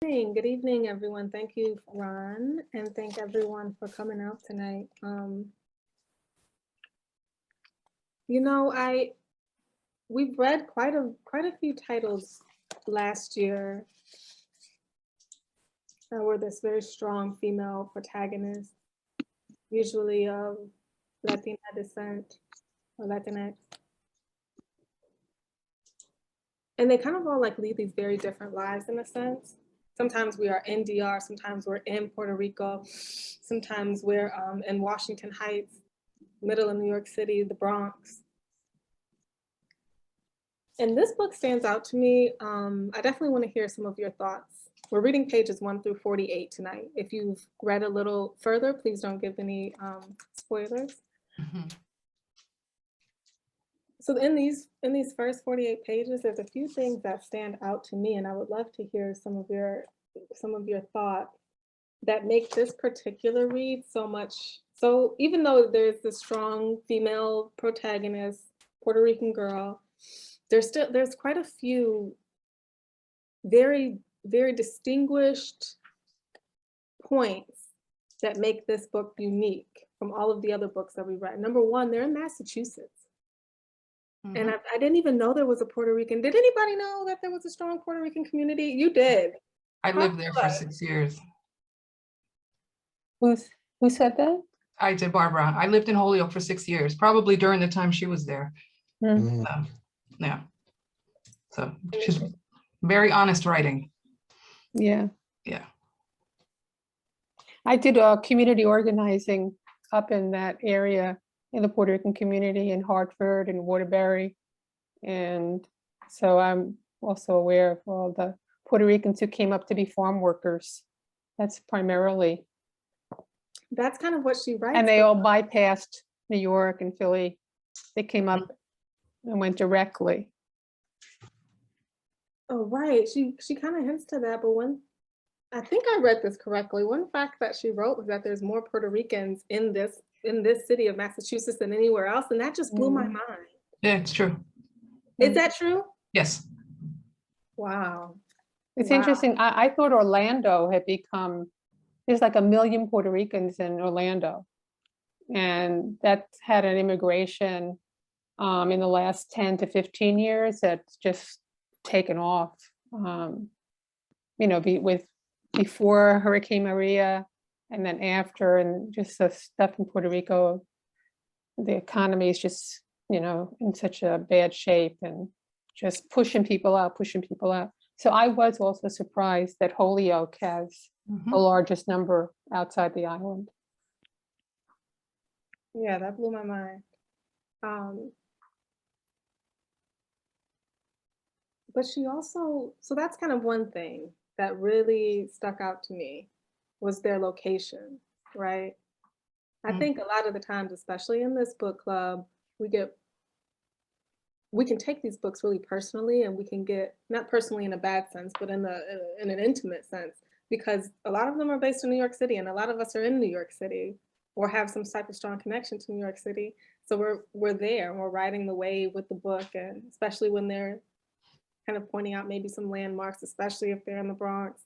Good evening, everyone. Thank you, Ron, and thank everyone for coming out tonight. You know, we've read quite a few titles last year that were this very strong female protagonist, usually of Latina descent or Latinx. And they kind of all like lead these very different lives in a sense. Sometimes we are in DR, sometimes we're in Puerto Rico, sometimes we're in Washington Heights, middle of New York City, the Bronx. And this book stands out to me. I definitely want to hear some of your thoughts. We're reading pages 1 through 48 tonight. If you've read a little further, please don't give any spoilers. Mm-hmm. So in these first 48 pages, there's a few things that stand out to me, and I would love to hear some of your thoughts that make this particular read so much. So even though there's the strong female protagonist, Puerto Rican girl, there's quite a few very, very distinguished points that make this book unique from all of the other books that we read. Number one, they're in Massachusetts. Mm-hmm. And I didn't even know there was a Puerto Rican. Did anybody know that there was a strong Puerto Rican community? You did. I lived there for 6 years. Who said that? I did, Barbara. I lived in Holyoke for 6 years, probably during the time she was there. Mm-hmm. Yeah. So she's very honest writing. Yeah. Yeah. I did community organizing up in that area, in the Puerto Rican community in Hartford and Waterbury. And so I'm also aware of all the Puerto Ricans who came up to be farm workers. That's primarily. That's kind of what she writes. And they all bypassed New York and Philly. They came up and went directly. Oh, right. She kind of hints to that, but I think I read this correctly. One fact that she wrote was that there's more Puerto Ricans in this city of Massachusetts than anywhere else, and that just blew my mind. Yeah, it's true. Is that true? Yes. Wow. It's interesting. I thought Orlando had become, there's like 1 million Puerto Ricans in Orlando, and that's had an immigration in the last 10 to 15 years that's just taken off. Before Hurricane Maria and then after, and just the stuff in Puerto Rico, the economy is just, in such a bad shape and just pushing people out. So I was also surprised that Holyoke has the largest number outside the island. Yeah, that blew my mind. But she also, so that's kind of one thing that really stuck out to me was their location, right? I think a lot of the times, especially in this book club, we can take these books really personally, and we can get, not personally in a bad sense, but in an intimate sense, because a lot of them are based in New York City, and a lot of us are in New York City or have some type of strong connection to New York City. So we're there and we're riding the wave with the book, and especially when they're kind of pointing out maybe some landmarks, especially if they're in the Bronx.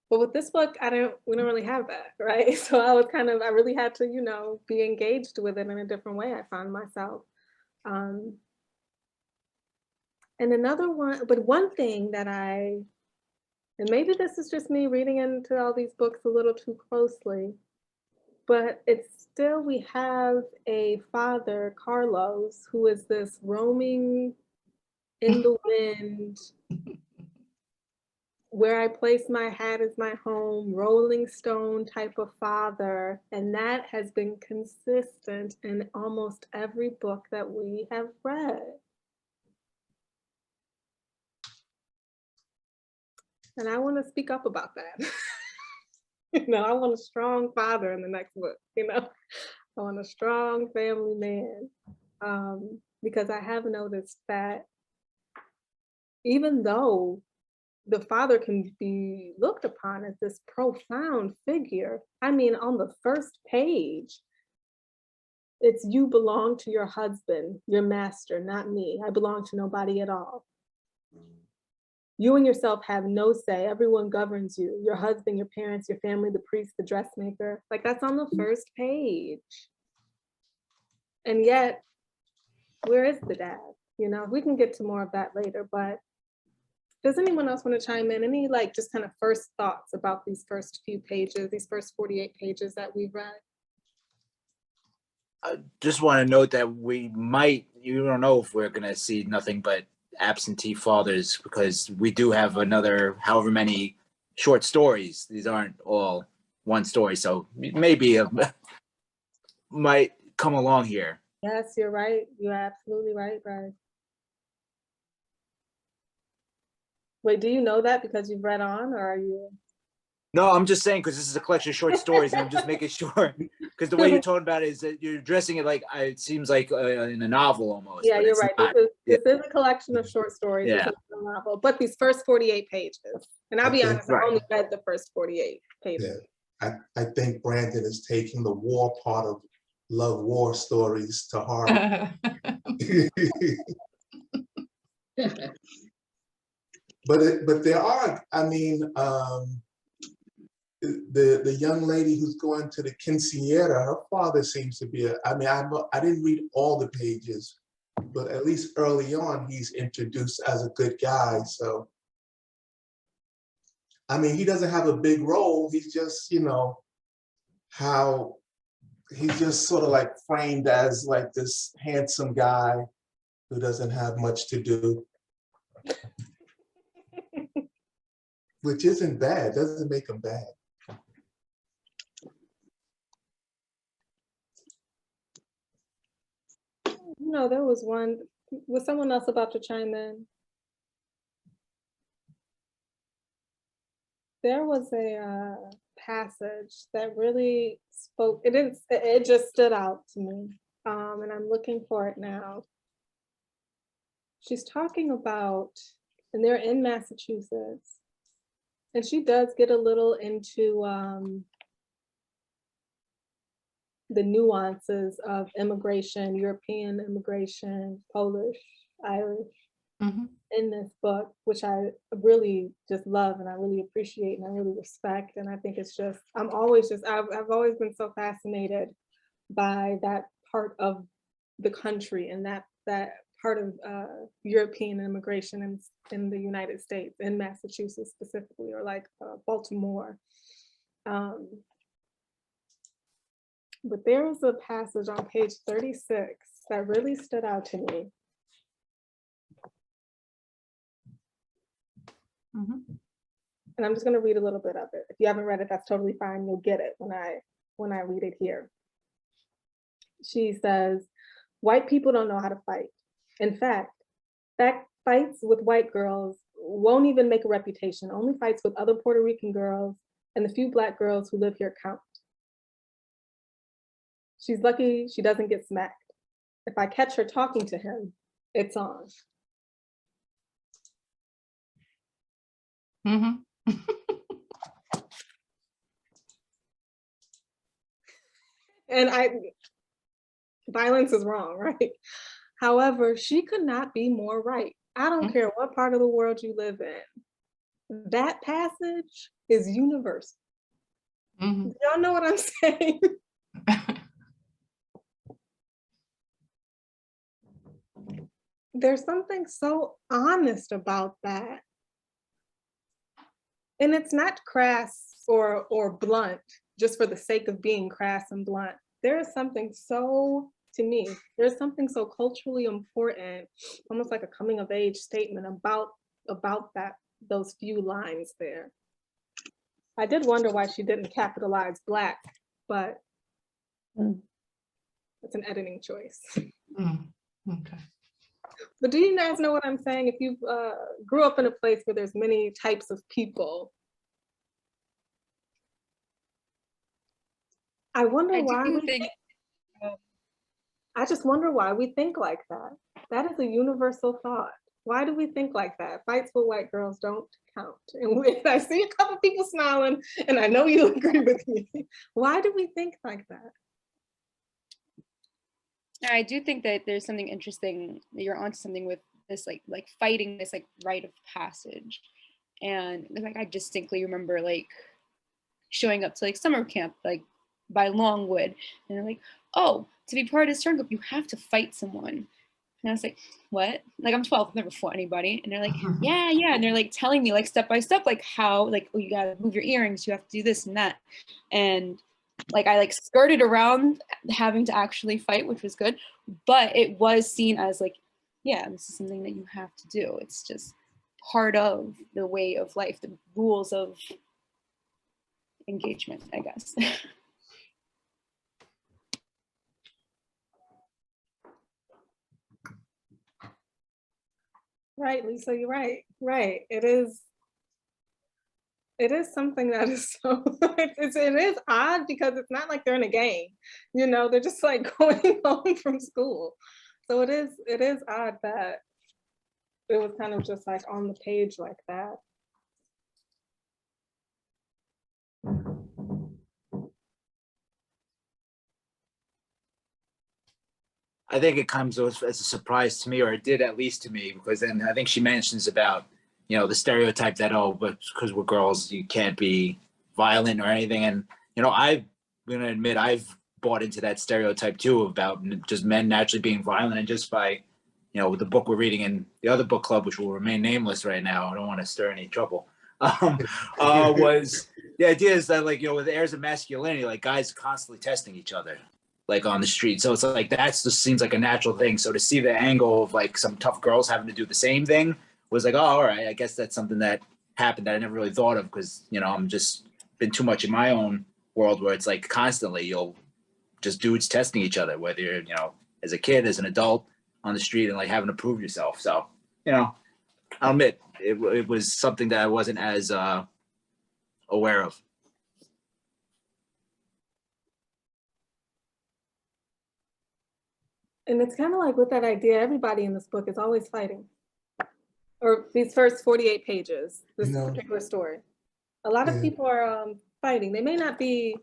But with this book, we don't really have that, right? So I really had to, be engaged with it in a different way. I found myself. And one thing that and maybe this is just me reading into all these books a little too closely, but it's still, we have a father, Carlos, who is this roaming in the wind, where I place my hat is my home, Rolling Stone type of father. And that has been consistent in almost every book that we have read. And I want to speak up about that. I want a strong father in the next book, I want a strong family man. Because I have noticed that even though the father can be looked upon as this profound figure, on the first page, it's you belong to your husband, your master, not me. I belong to nobody at all. You and yourself have no say. Everyone governs you. Your husband, your parents, your family, the priest, the dressmaker. Like that's on the first page. And yet, where is the dad? You know, we can get to more of that later, but does anyone else want to chime in? Any like just kind of first thoughts about these first few pages, these first 48 pages that we've read? I just want to note that we might, you don't know if we're going to see nothing but absentee fathers, because we do have another however many short stories. These aren't all one story. So maybe might come along here. Yes, you're right. You're absolutely right, Brad. Wait, do you know that because you've read on, or are you? No, I'm just saying, because this is a collection of short stories, and I'm just making sure, because the way you're talking about it is that you're addressing it like it seems like in a novel almost. Yeah, but you're it's right. not. This is a collection of short stories. This Yeah. is a novel, but these first 48 pages, and I'll be Okay, honest, I only read the first 48 pages. Yeah, I think Brandon is taking the war part of love war stories to heart. But there are, I mean, the young lady who's going to the quinceañera, her father seems to be I didn't read all the pages, but at least early on he's introduced as a good guy. So I mean, he doesn't have a big role. He's just, you know, how he's just sort of like framed as like this handsome guy who doesn't have much to do. Which isn't bad, doesn't make him bad. No, there was one. Was someone else about to chime in? There was a passage that really spoke. It just stood out to me, and I'm looking for it now. She's talking about, and they're in Massachusetts, and she does get a little into the nuances of immigration, European immigration, Polish, Irish, in this book, which I really just love and I really appreciate and I really respect. And I think it's just, I've always been so fascinated by that part of the country and that part of European immigration in the United States, in Massachusetts specifically, or like Baltimore. But there was a passage on page 36 that really stood out to me. And I'm just going to read a little bit of it. If you haven't read it, that's totally fine. You'll get it when I read it here. She says, white people don't know how to fight. In fact, fights with white girls won't even make a reputation. Only fights with other Puerto Rican girls and the few Black girls who live here count. She's lucky she doesn't get smacked. If I catch her talking to him, it's on. And violence is wrong, right? However, she could not be more right. I don't care what part of the world you live in. That passage is universal. Y'all know what I'm saying? There's something so honest about that. And it's not crass or blunt just for the sake of being crass and blunt. There is something so, to me, there's something so culturally important, almost like a coming of age statement about those few lines there. I did wonder why she didn't capitalize Black, but it's an editing choice. Okay. But do you guys know what I'm saying? If you grew up in a place where there's many types of people, I wonder why I just wonder why we think like that. That is a universal thought. Why do we think like that? Fights with white girls don't count. And I see a couple people smiling, and I know you agree with me. Why do we think like that? I do think that there's something interesting, you're onto something with this like fighting this like rite of passage. And like I distinctly remember like showing up to like summer camp like by Longwood, and they're like, oh, to be part of this turn group you have to fight someone. And I was like, what? Like, I'm 12, I've never fought anybody. And they're like, yeah. And they're like telling me like step by step, like how, like, oh, you gotta move your earrings, you have to do this and that. And like, I like skirted around having to actually fight, which was good. But it was seen as like, yeah, this is something that you have to do. It's just part of the way of life, the rules of engagement, I guess. Right, Lisa, you're right. Right. It is something that is so, it is odd because it's not like they're in a game, you know, they're just like going home from school. So it is odd that it was kind of just like on the page like that. I think it comes as a surprise to me, or it did at least to me, because then I think she mentions about, you know, the stereotype that, oh, but because we're girls, you can't be violent or anything. And, you know, I'm going to admit I've bought into that stereotype too about just men naturally being violent. And just by, you know, with the book we're reading in the other book club, which will remain nameless right now, I don't want to stir any trouble, was the idea is that, like, you know, with airs of masculinity, like guys constantly testing each other, like on the street. So it's like, that's just seems like a natural thing. So to see the angle of like some tough girls having to do the same thing was like, oh, all right, I guess that's something that happened that I never really thought of, because, you know, I'm just been too much in my own world where it's like constantly you'll just dudes testing each other, whether you're, you know, as a kid, as an adult on the street, and like having to prove yourself. So, you know, I'll admit it was something that I wasn't as aware of. And it's kind of like with that idea, everybody in this book is always fighting. Or these first 48 pages, this particular story. A lot of people are fighting. They may not be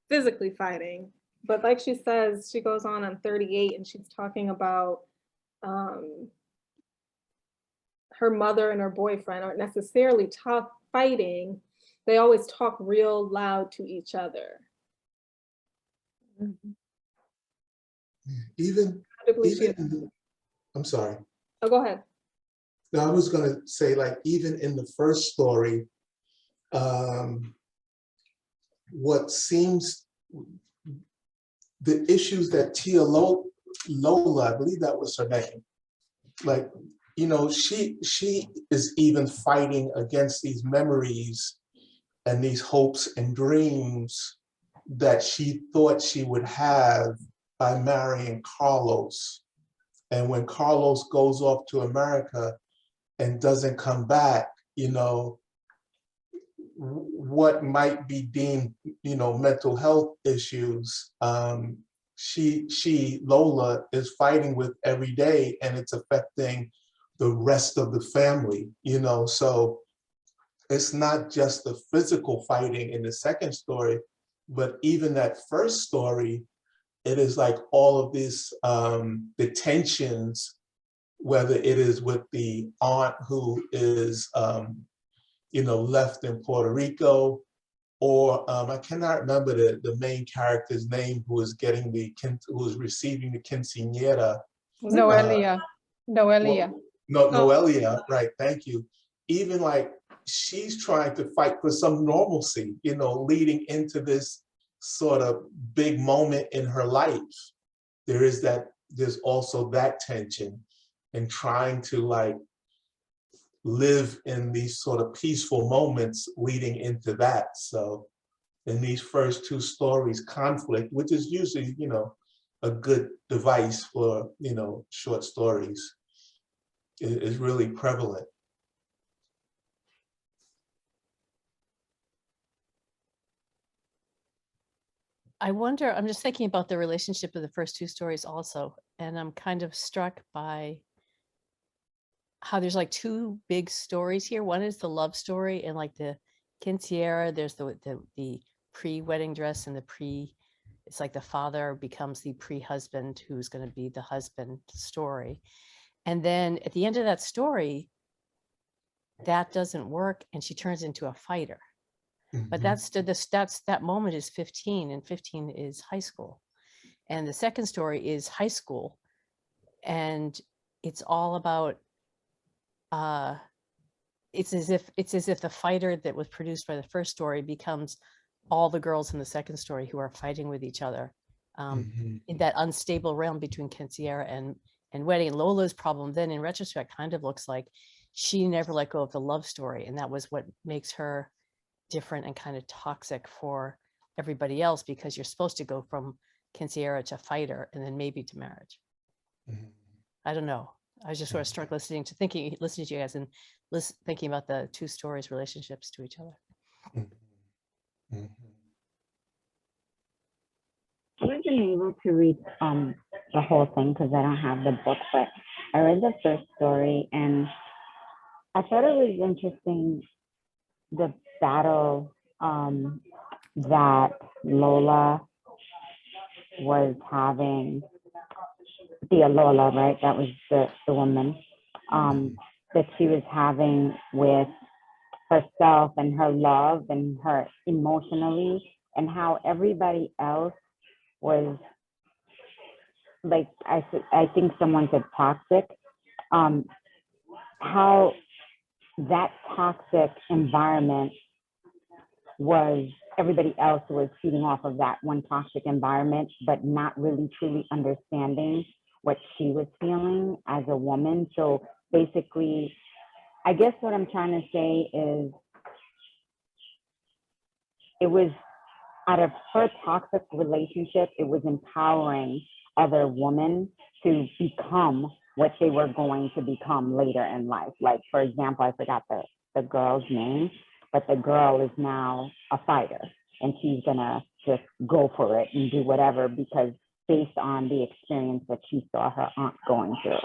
physically fighting, but like she says, she goes on 38 and she's talking about her mother and her boyfriend aren't necessarily fighting. They always talk real loud to each other. Mm-hmm. Even I'm sorry. Oh, go ahead. No, I was going to say, like, even in the first story, what seems, the issues that Tia Lola, I believe that was her name, like, you know, she is even fighting against these memories and these hopes and dreams that she thought she would have by marrying Carlos. And when Carlos goes off to America and doesn't come back, you know, what might be deemed, you know, mental health issues, Lola is fighting with every day, and it's affecting the rest of the family, you know. So it's not just the physical fighting in the second story, but even that first story, it is like all of these the tensions, whether it is with the aunt who is you know, left in Puerto Rico, or I cannot remember the main character's name, who is getting who is receiving the quinceañera. Noelia. Noelia, right, thank you. Even like she's trying to fight for some normalcy, you know, leading into this sort of big moment in her life. There's also that tension, and trying to like live in these sort of peaceful moments leading into that. So in these first two stories, conflict, which is usually, you know, a good device for, you know, short stories, is really prevalent. I wonder, I'm just thinking about the relationship of the first two stories also, and I'm kind of struck by how there's like two big stories here. One is the love story and like the quinceañera, there's the pre-wedding dress and it's like the father becomes the pre-husband who's going to be the husband story. And then at the end of that story, that doesn't work, and she turns into a fighter. But that moment is 15, and 15 is high school. And the second story is high school, and it's all about it's as if the fighter that was produced by the first story becomes all the girls in the second story who are fighting with each other in that unstable realm between Quinceañera and wedding. And Lola's problem then in retrospect kind of looks like she never let go of the love story, and that was what makes her different and kind of toxic for everybody else, because you're supposed to go from Quinceañera to fighter and then maybe to marriage. I don't know. I was just sort of struck listening to you guys and thinking about the two stories' relationships to each other. I wasn't able to read the whole thing because I don't have the book, but I read the first story and I thought it was interesting, the battle that Lola was having. Lola, right? That was the woman that she was having with herself and her love and her emotionally, and how everybody else was like, I think someone said toxic, how that toxic environment was, everybody else was feeding off of that one toxic environment, but not really truly understanding what she was feeling as a woman. So basically, I guess what I'm trying to say is, it was out of her toxic relationship, it was empowering other women to become what they were going to become later in life. Like, for example, I forgot the girl's name, but the girl is now a fighter and she's gonna just go for it and do whatever, because based on the experience that she saw her aunt going through.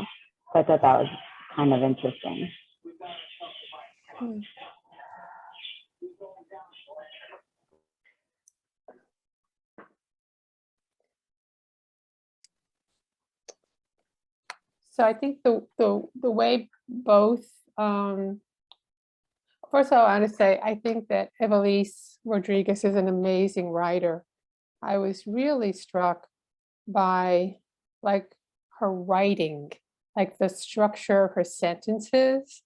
So I thought that was kind of interesting. So I think the way both, first of all, I want to say, I think that Ivelisse Rodriguez is an amazing writer. I was really struck by like her writing, like the structure of her sentences.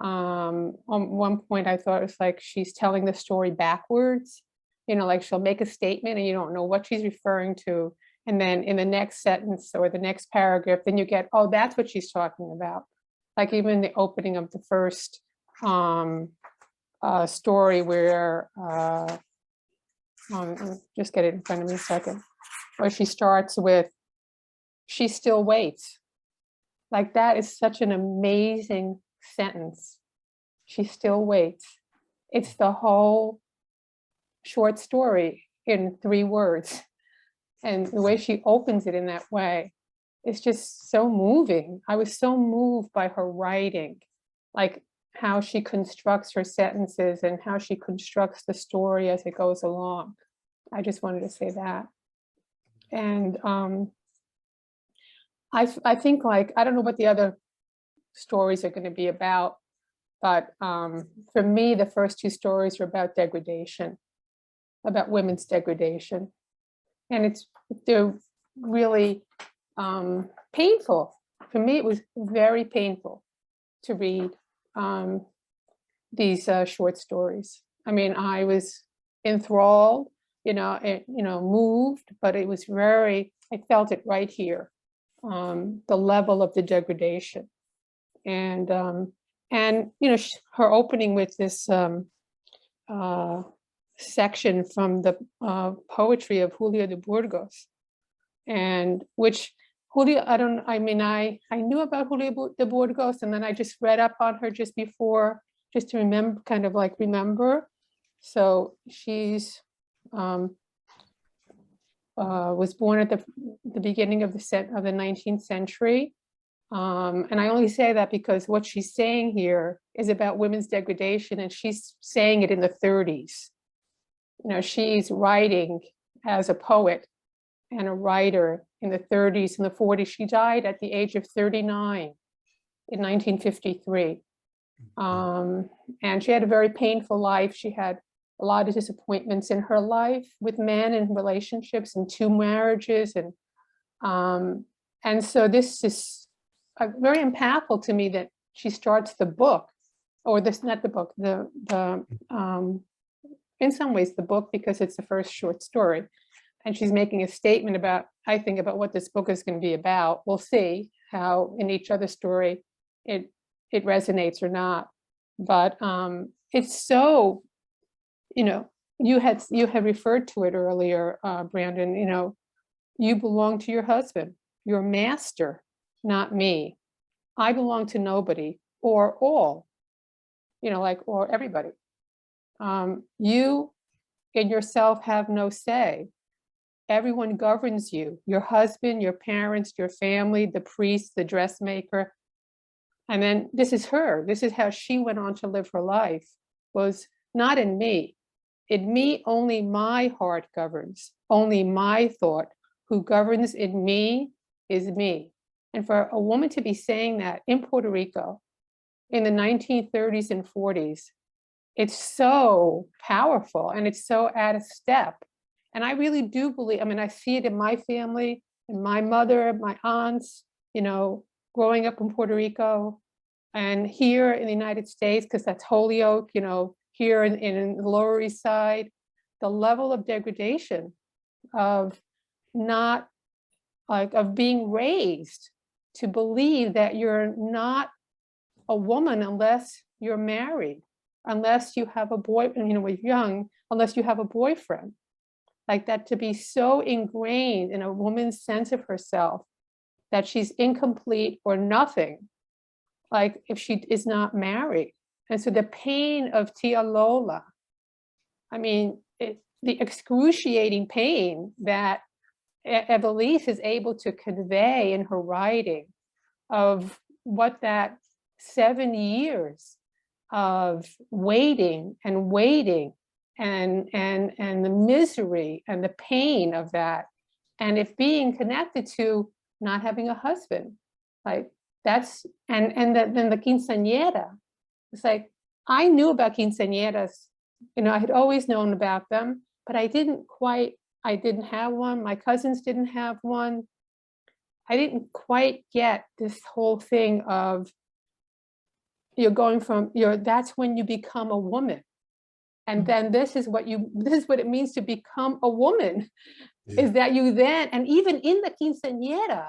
On one point, I thought it was like she's telling the story backwards. You know, like she'll make a statement and you don't know what she's referring to. And then in the next sentence or the next paragraph, then you get, oh, that's what she's talking about. Like even the opening of the first story where, just get it in front of me a second, where she starts with, she still waits. Like that is such an amazing sentence. She still waits. It's the whole short story in 3 words. And the way she opens it in that way, it's just so moving. I was so moved by her writing, like how she constructs her sentences and how she constructs the story as it goes along. I just wanted to say that. And I think, like, I don't know what the other stories are going to be about, but for me, the first 2 stories are about degradation, about women's degradation. And they're really painful. For me, it was very painful to read these short stories. I mean, I was enthralled, moved, but it was I felt it right here, the level of the degradation. And her opening with this section from the poetry of Julio de Burgos, and which Julio, I knew about Julio de Burgos, and then I just read up on her just before, just to remember, kind of like remember. So she's was born at the beginning of the 19th century. And I only say that because what she's saying here is about women's degradation, and she's saying it in the 30s. She's writing as a poet and a writer in the 30s and the 40s. She died at the age of 39. in 1953. And she had a very painful life. She had a lot of disappointments in her life with men and relationships and 2 marriages. And so this is very impactful to me that she starts the book, or this, not the book, in some ways the book, because it's the first short story. And she's making a statement about, I think, about what this book is going to be about. We'll see how in each other story it resonates or not. But it's so, you know, you had referred to it earlier, Brandon, you know, you belong to your husband, your master, not me. I belong to nobody or all, you know, like, or everybody. You in yourself have no say. Everyone governs you, your husband, your parents, your family, the priest, the dressmaker. And then this is her. This is how she went on to live her life, was not in me. In me, only my heart governs, only my thought. Who governs in me is me. And for a woman to be saying that in Puerto Rico in the 1930s and 40s, it's so powerful and it's so out of step. And I really do believe, I mean, I see it in my family, in my mother, my aunts, you know, growing up in Puerto Rico and here in the United States, because that's Holyoke, you know, here in the Lower East Side, the level of degradation of not like of being raised to believe that you're not a woman unless you're married, unless you have a boy, you know, with young, unless you have a boyfriend. Like that, to be so ingrained in a woman's sense of herself that she's incomplete or nothing, like if she is not married. And so the pain of Tia Lola, I mean, the excruciating pain that Ivelisse is able to convey in her writing of what that 7 years of waiting and waiting and the misery and the pain of that, and if being connected to not having a husband, like that's, then the quinceañera, it's like, I knew about quinceañeras, you know, I had always known about them, but I didn't have one, my cousins didn't have one. I didn't quite get this whole thing of you're going from, that's when you become a woman. And then this is what it means to become a woman, is that you then, and even in the quinceañera,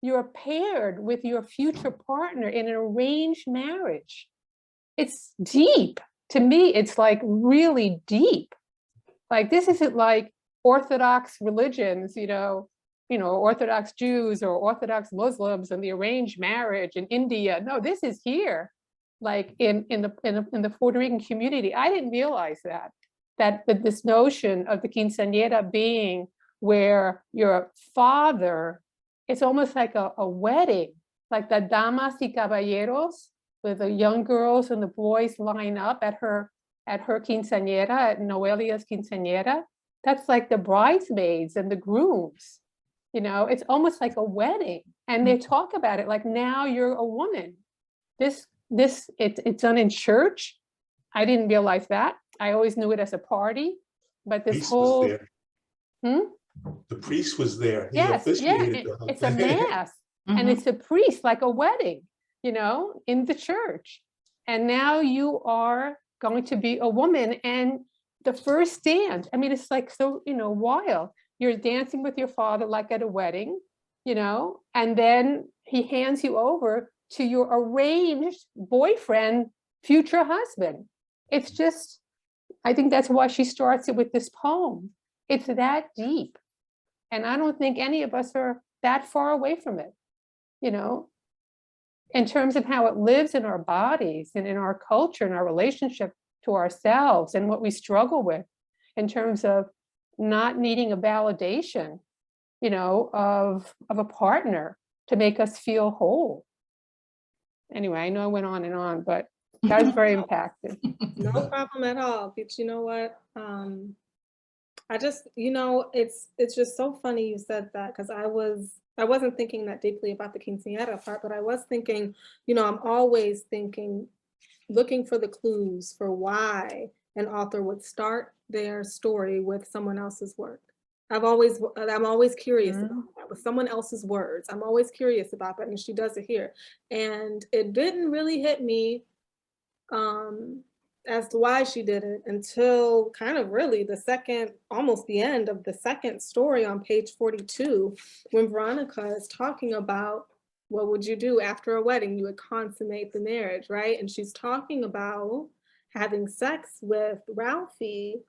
you're paired with your future partner in an arranged marriage. It's deep. To me, it's like really deep. Like this isn't like Orthodox religions, you know, Orthodox Jews or Orthodox Muslims and the arranged marriage in India. No, this is here. Like in the Puerto Rican community, I didn't realize that this notion of the quinceañera being where your father, it's almost like a wedding, like the damas y caballeros, where the young girls and the boys line up at her quinceañera, at Noelia's quinceañera. That's like the bridesmaids and the grooms, you know, it's almost like a wedding. And they talk about it like, now you're a woman. It's done in church. I didn't realize that. I always knew it as a party, but this Priest whole, was there. The priest was there. He yes, yeah, officiated the whole it's a thing. mass and it's a priest, like a wedding, you know, in the church. And now you are going to be a woman. And the first dance, I mean, it's like so, you know, wild. You're dancing with your father like at a wedding, you know, and then he hands you over to your arranged boyfriend, future husband. It's just, I think that's why she starts it with this poem. It's that deep. And I don't think any of us are that far away from it, you know, in terms of how it lives in our bodies and in our culture and our relationship to ourselves and what we struggle with in terms of not needing a validation, you know, of a partner to make us feel whole. Anyway, I know I went on, but that was very impacted. No problem at all. But you know what? I just, it's just so funny you said that, because I wasn't thinking that deeply about the quinceañera part, but I was thinking, I'm always thinking, looking for the clues for why an author would start their story with someone else's work. I'm always curious about that, with someone else's words. I'm always curious about that, and she does it here. And it didn't really hit me as to why she did it until kind of really almost the end of the second story on page 42, when Veronica is talking about, what would you do after a wedding? You would consummate the marriage, right? And she's talking about having sex with Ralphie,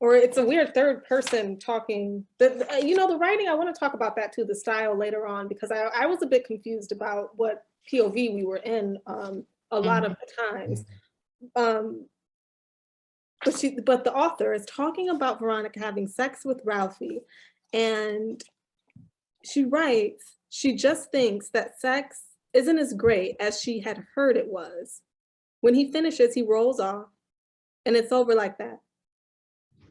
or it's a weird third person talking. The writing, I want to talk about that too, the style later on, because I was a bit confused about what POV we were in a lot of the times. But the author is talking about Veronica having sex with Ralphie, and she writes, she just thinks that sex isn't as great as she had heard it was. When he finishes, he rolls off, and it's over like that.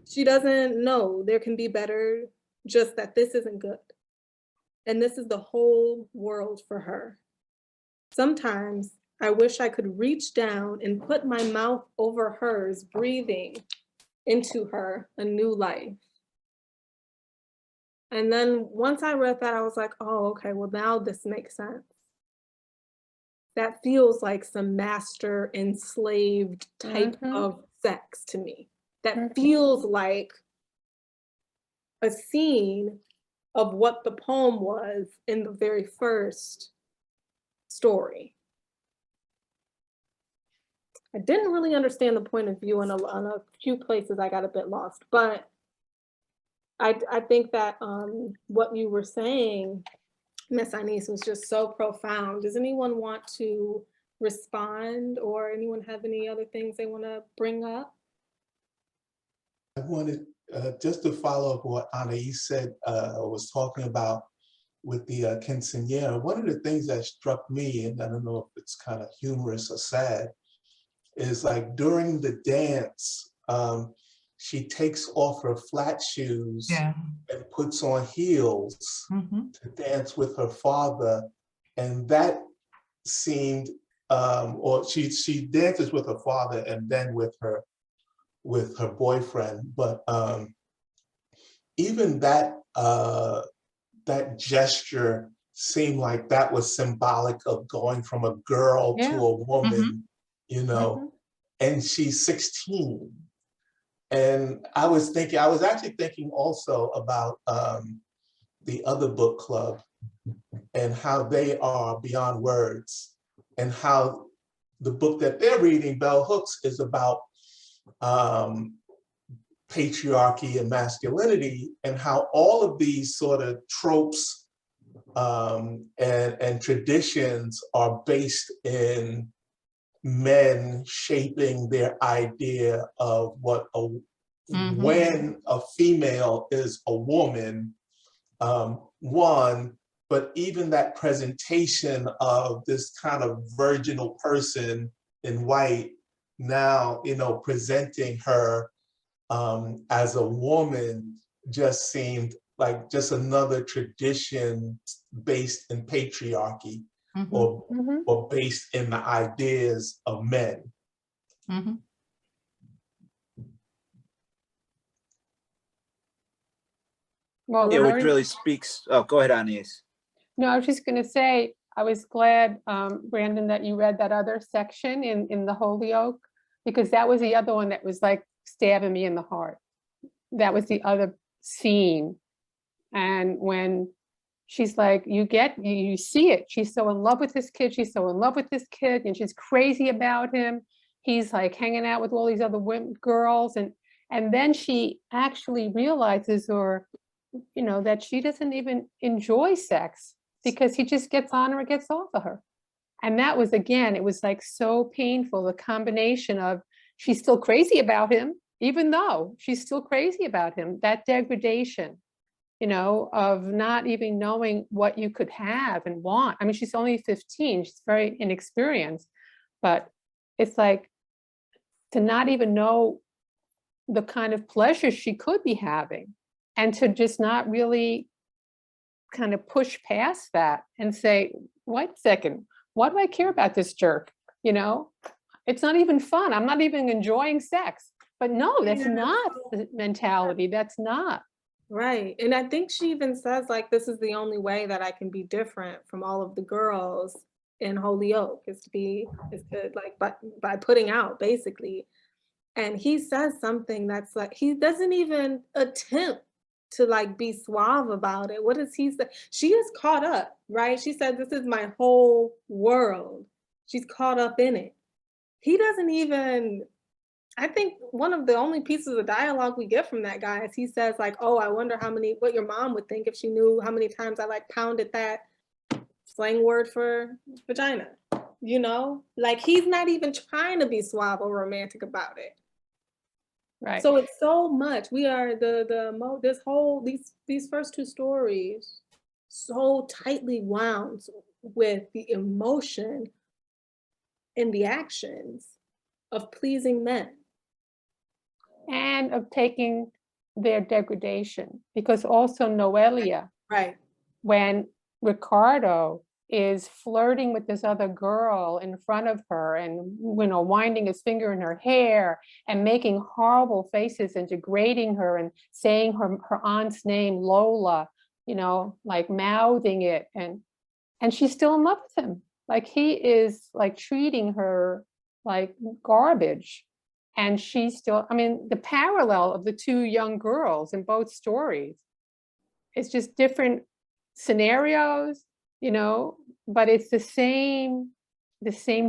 She doesn't know there can be better, just that this isn't good. And this is the whole world for her. Sometimes I wish I could reach down and put my mouth over hers, breathing into her a new life. And then once I read that, I was like, oh, okay, well, now this makes sense. That feels like some master enslaved type of sex to me. That feels like a scene of what the poem was in the very first story. I didn't really understand the point of view, and on a few places I got a bit lost, but I think that what you were saying, Miss Anise, was just so profound. Does anyone want to respond, or anyone have any other things they want to bring up? I wanted just to follow up what Anais said, was talking about with the quinceañera. One of the things that struck me, and I don't know if it's kind of humorous or sad, is like during the dance, she takes off her flat shoes and puts on heels to dance with her father. And that seemed, or she dances with her father and then with her boyfriend. But even that that gesture seemed like that was symbolic of going from a girl to a woman, and she's 16. And I was actually thinking also about the other book club and how they are beyond words, and how the book that they're reading, Bell Hooks, is about patriarchy and masculinity, and how all of these sort of tropes and traditions are based in men shaping their idea of what when a female is a woman, but even that presentation of this kind of virginal person in white, now, presenting her as a woman, just seemed like just another tradition based in patriarchy, or based in the ideas of men. Well, Yeah, which really speaks. Oh, go ahead, Anais. No, I was just going to say, I was glad, Brandon, that you read that other section in the Holyoke, because that was the other one that was like stabbing me in the heart. That was the other scene. And when she's like, you see it. She's so in love with this kid. She's so in love with this kid, and she's crazy about him. He's like hanging out with all these other girls. And then she actually realizes, that she doesn't even enjoy sex, because he just gets on her and gets off of her. And that was, again, it was like so painful, the combination of she's still crazy about him, even though she's still crazy about him, that degradation, of not even knowing what you could have and want. I mean, she's only 15, she's very inexperienced, but it's like to not even know the kind of pleasure she could be having, and to just not really kind of push past that and say, wait a second, why do I care about this jerk? You know, it's not even fun. I'm not even enjoying sex. But no, that's not the mentality. That's not. Right. And I think she even says, like, this is the only way that I can be different from all of the girls in Holyoke is to like, by putting out, basically. And he says something that's like, he doesn't even attempt to like be suave about it. What does he say? She is caught up, right? She said, this is my whole world. She's caught up in it. He doesn't even, I think one of the only pieces of dialogue we get from that guy is he says like, oh, I wonder what your mom would think if she knew how many times I like pounded that slang word for vagina, you know? Like he's not even trying to be suave or romantic about it. Right. So it's so much. We are these first two stories so tightly wound with the emotion and the actions of pleasing men. And of taking their degradation, because also Noelia, right, when Ricardo is flirting with this other girl in front of her and, you know, winding his finger in her hair and making horrible faces and degrading her and saying her aunt's name, Lola, you know, like mouthing it, and she's still in love with him. Like he is like treating her like garbage. And she's still, I mean, the parallel of the two young girls in both stories, it's just different scenarios, you know, but it's the same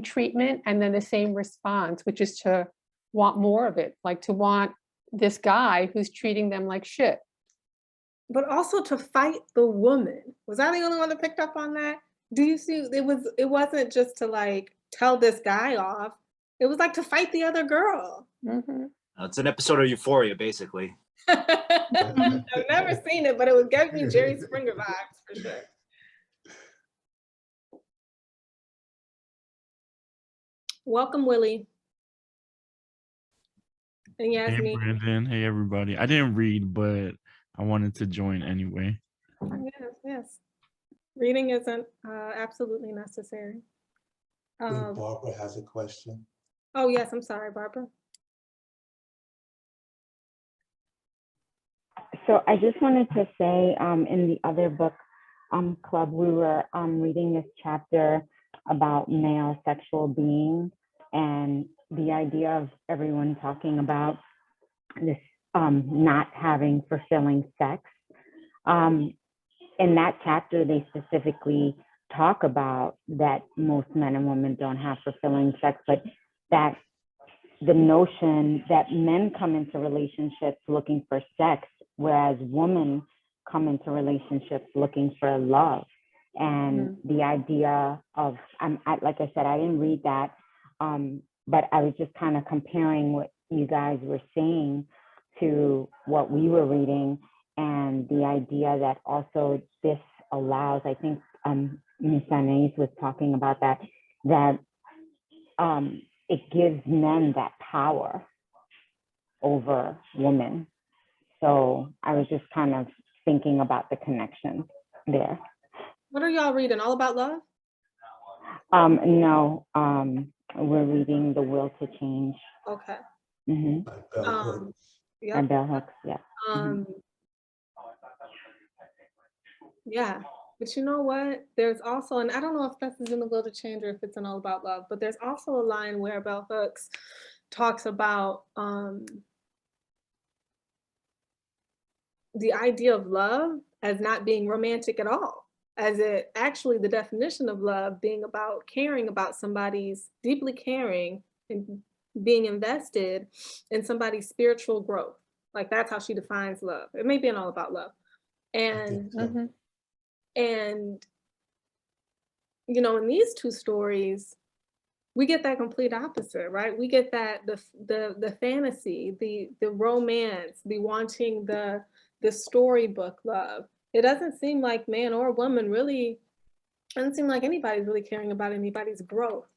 treatment and then the same response, which is to want more of it, like to want this guy who's treating them like shit. But also to fight the woman. Was I the only one that picked up on that? Do you see, it wasn't just to like tell this guy off. It was like to fight the other girl. Mm-hmm. It's an episode of Euphoria, basically. I've never seen it, but it was giving me Jerry Springer vibes for sure. Welcome, Willie. And Hey Yasmin. Brandon, hey everybody. I didn't read, but I wanted to join anyway. Yes. Reading isn't absolutely necessary. I think Barbara has a question. Oh, yes, I'm sorry, Barbara. So I just wanted to say, in the other book club, we were reading this chapter about male sexual being and the idea of everyone talking about this not having fulfilling sex. In that chapter, they specifically talk about that most men and women don't have fulfilling sex, but that the notion that men come into relationships looking for sex, whereas women come into relationships looking for love. And the idea of, like I said, I didn't read that, but I was just kind of comparing what you guys were saying to what we were reading, and the idea that also this allows, I think Ms. Anais was talking about that it gives men that power over women. So I was just kind of thinking about the connection there. What are y'all reading? All About Love? No, we're reading The Will to Change. Okay. Mm-hmm. Yep. And Bell Hooks, yeah. Yeah, but you know what? There's also, and I don't know if this is in The Will to Change or if it's in All About Love, but there's also a line where Bell Hooks talks about the idea of love as not being romantic at all, as it actually the definition of love being about caring about somebody's, deeply caring and being invested in somebody's spiritual growth. Like that's how she defines love. It may be in All About Love. And and you know, in these two stories, we get that complete opposite, right? We get that the fantasy, the romance, the wanting the storybook love. It doesn't seem like man or woman really, doesn't seem like anybody's really caring about anybody's growth,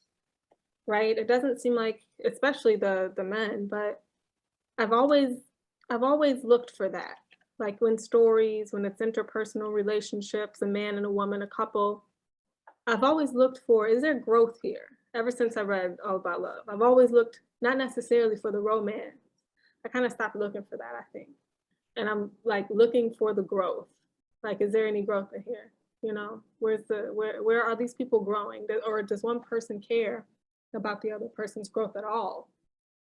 right? It doesn't seem like, especially the men, but I've always looked for that. Like when stories, when it's interpersonal relationships, a man and a woman, a couple, I've always looked for, is there growth here? Ever since I read All About Love, I've always looked not necessarily for the romance. I kind of stopped looking for that, I think. And I'm like looking for the growth. Like, is there any growth in here? You know, where are these people growing? Or does one person care about the other person's growth at all?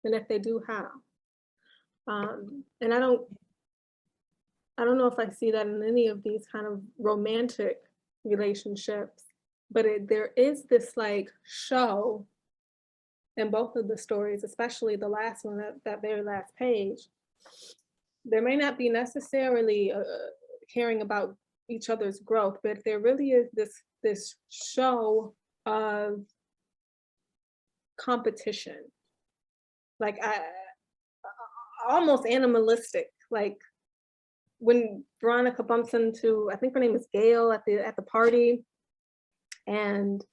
And if they do, how? And I don't know if I see that in any of these kind of romantic relationships, but there is this like show in both of the stories, especially the last one, that very last page. There may not be necessarily caring about each other's growth, but there really is this show of competition, like almost animalistic. Like when Veronica bumps into, I think her name is Gail at the party, and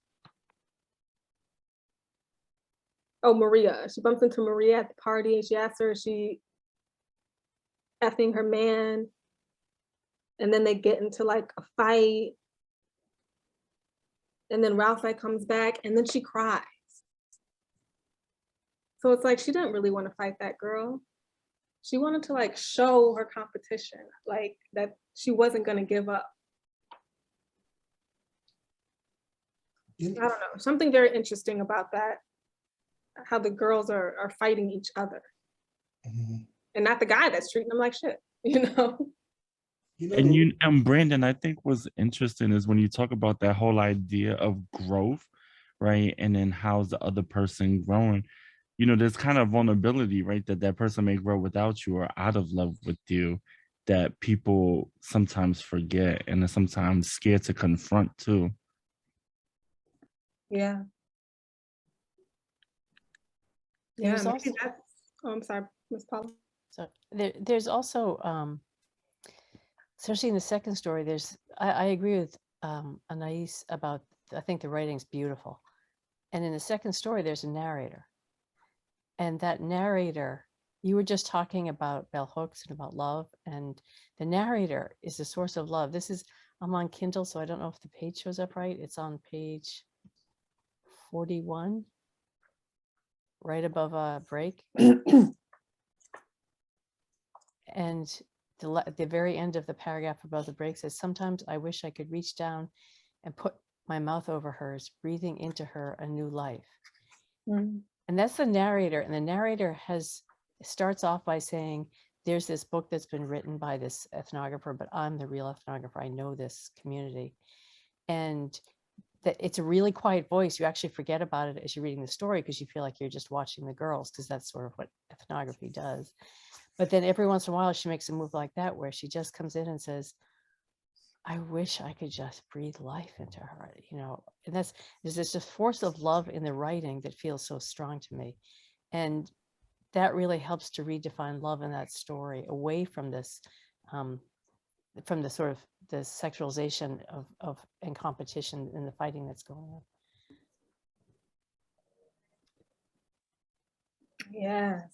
Maria. She bumps into Maria at the party and she asks her, is she effing her man? And then they get into like a fight. And then Ralph comes back and then she cries. So it's like, she didn't really want to fight that girl. She wanted to like show her competition, like that she wasn't going to give up. I don't know, something very interesting about that, how the girls are fighting each other. Mhm. And not the guy that's treating them like shit, you know? And Brandon, I think what's interesting is when you talk about that whole idea of growth, right? And then how's the other person growing? You know, there's kind of vulnerability, right? That person may grow without you or out of love with you, that people sometimes forget and are sometimes scared to confront too. Yeah. Yeah, There's maybe also, that's, oh, I'm sorry, Ms. Paula. so there's also, especially in the second story, I agree with Anais about, I think the writing's beautiful. And in the second story, there's a narrator. And that narrator, you were just talking about bell hooks and about love, and the narrator is the source of love. I'm on Kindle, so I don't know if the page shows up right. It's on page 41, right above a break. And the very end of the paragraph above the break says, sometimes I wish I could reach down and put my mouth over hers, breathing into her a new life. Mm. And that's the narrator. And the narrator starts off by saying, there's this book that's been written by this ethnographer, but I'm the real ethnographer. I know this community. And that it's a really quiet voice. You actually forget about it as you're reading the story because you feel like you're just watching the girls, because that's sort of what ethnography does. But then every once in a while, she makes a move like that, where she just comes in and says, I wish I could just breathe life into her, you know. And there's this force of love in the writing that feels so strong to me. And that really helps to redefine love in that story, away from this, from the sort of the sexualization of and competition and the fighting that's going on. Yes.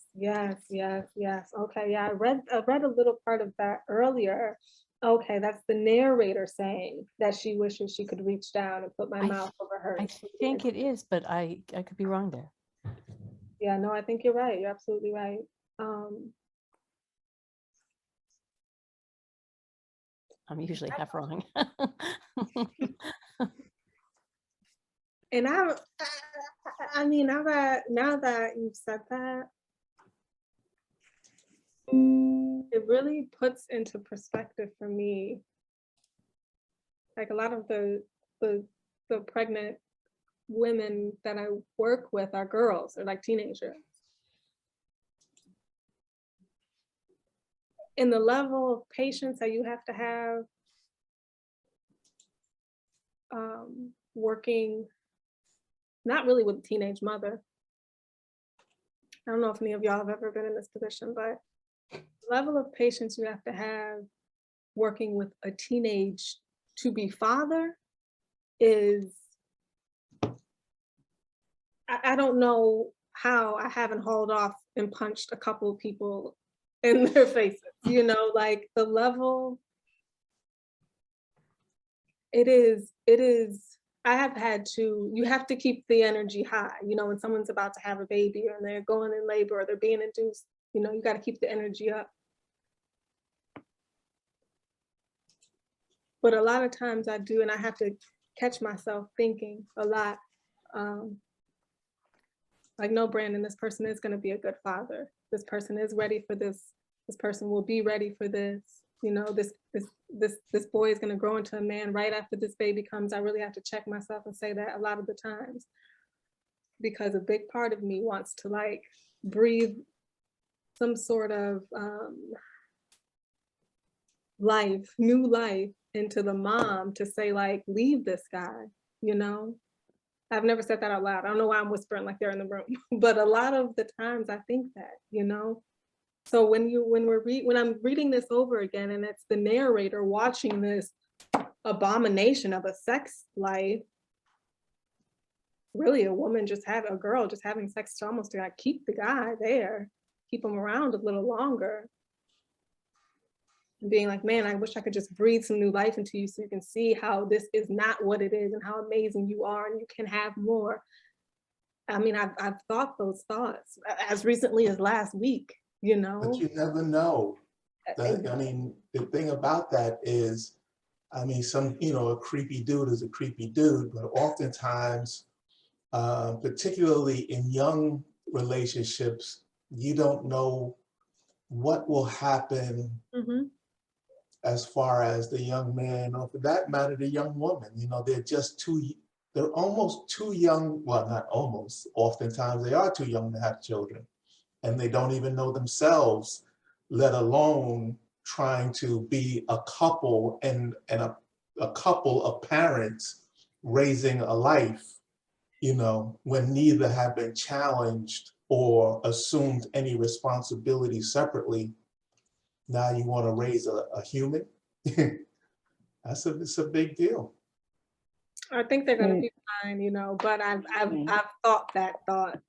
Okay, yeah, I read a little part of that earlier. Okay, that's the narrator saying that she wishes she could reach down and put my mouth over hers. I think it is, but I could be wrong there. Yeah, no, I think you're right. You're absolutely right. I'm usually half wrong. And I mean, now that you've said that, it really puts into perspective for me, like a lot of the pregnant women that I work with are girls, or like teenagers. And the level of patience that you have to have working, not really with a teenage mother. I don't know if any of y'all have ever been in this position, but the level of patience you have to have working with a teenage to-be father is, I don't know how I haven't hauled off and punched a couple of people in their faces, you know, like the level, it is, I have had to, you have to keep the energy high, you know, when someone's about to have a baby or they're going in labor or they're being induced, you know, you got to keep the energy up. But a lot of times I do, and I have to catch myself thinking a lot, like, no, Brandon, this person is going to be a good father. This person is ready for this. This person will be ready for this. You know, this boy is going to grow into a man right after this baby comes. I really have to check myself and say that a lot of the times, because a big part of me wants to like breathe some sort of life, new life into the mom to say like, leave this guy, you know? I've never said that out loud. I don't know why I'm whispering like they're in the room, but a lot of the times I think that, you know? So when I'm reading this over again and it's the narrator watching this abomination of a sex life, really a girl just having sex to almost to like keep the guy there, keep him around a little longer. And being like, man, I wish I could just breathe some new life into you so you can see how this is not what it is and how amazing you are and you can have more. I mean, I've thought those thoughts as recently as last week, you know? But you never know. I mean, the thing about that is, I mean, a creepy dude is a creepy dude, but oftentimes, particularly in young relationships, you don't know what will happen as far as the young man, or for that matter, the young woman. You know, they're almost too young, well, not almost, oftentimes they are too young to have children, and they don't even know themselves, let alone trying to be a couple and a couple of parents raising a life, you know, when neither have been challenged or assumed any responsibility separately. Now you want to raise a human? It's a big deal. I think they're gonna be fine, you know, but I've thought that thought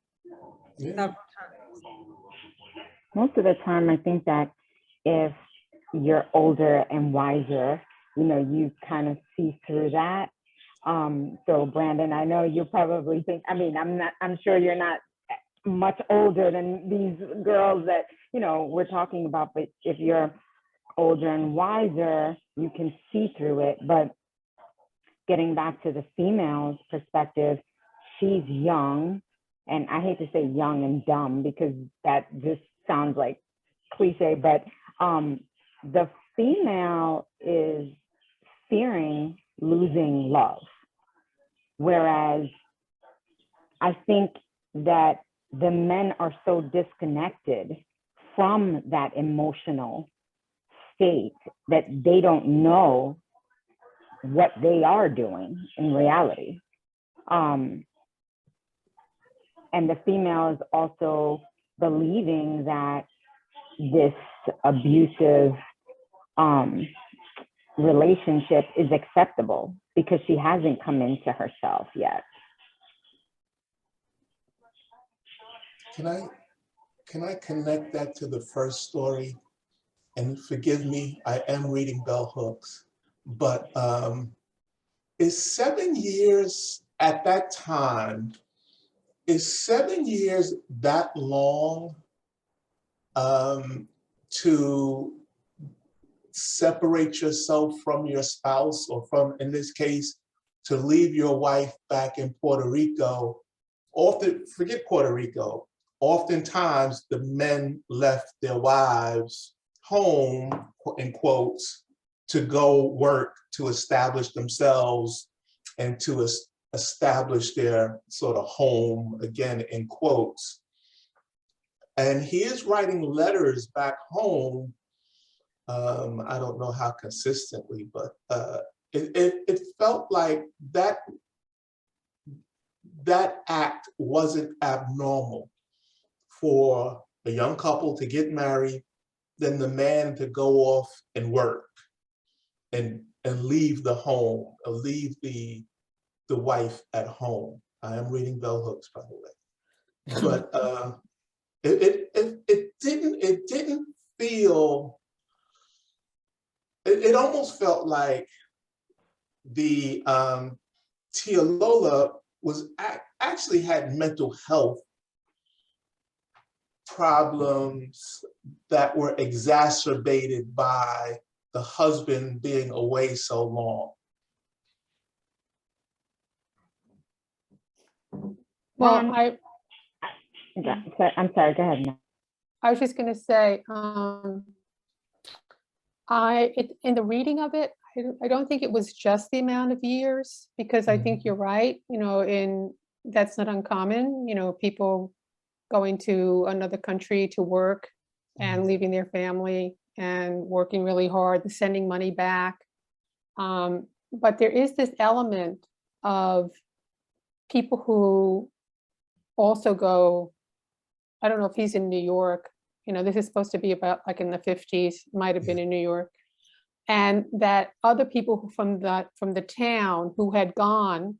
several times. Most of the time, I think that if you're older and wiser, you know, you kind of see through that. So Brandon, I know you probably think, I mean, I'm sure you're not much older than these girls that, you know, we're talking about, but if you're older and wiser, you can see through it. But getting back to the female's perspective, she's young, and I hate to say young and dumb because that just sounds like cliche, but the female is fearing losing love. Whereas I think that the men are so disconnected from that emotional state that they don't know what they are doing in reality. And the female is also believing that this abusive relationship is acceptable because she hasn't come into herself yet. Can I connect that to the first story? And forgive me, I am reading bell hooks, but is 7 years at that time, is 7 years that long to separate yourself from your spouse, or from, in this case, to leave your wife back in Puerto Rico? Often, forget Puerto Rico, oftentimes the men left their wives home, in quotes, to go work, to establish themselves and to establish their sort of home, again, in quotes. And he is writing letters back home. I don't know how consistently, but it felt like that act wasn't abnormal for a young couple to get married, then the man to go off and work and leave the home, leave the wife at home. I am reading bell hooks, by the way. But it didn't feel, it almost felt like the Tia Lola was actually had mental health problems that were exacerbated by the husband being away so long. Well, Yeah, so, I'm sorry, go ahead. Mel. I was just going to say, in the reading of it, I don't think it was just the amount of years, because I think you're right, that's not uncommon, people going to another country to work and leaving their family and working really hard, sending money back. But there is this element of people who also go, I don't know if he's in New York, this is supposed to be about like in the 50s, might have been in New York. And that other people from the town who had gone,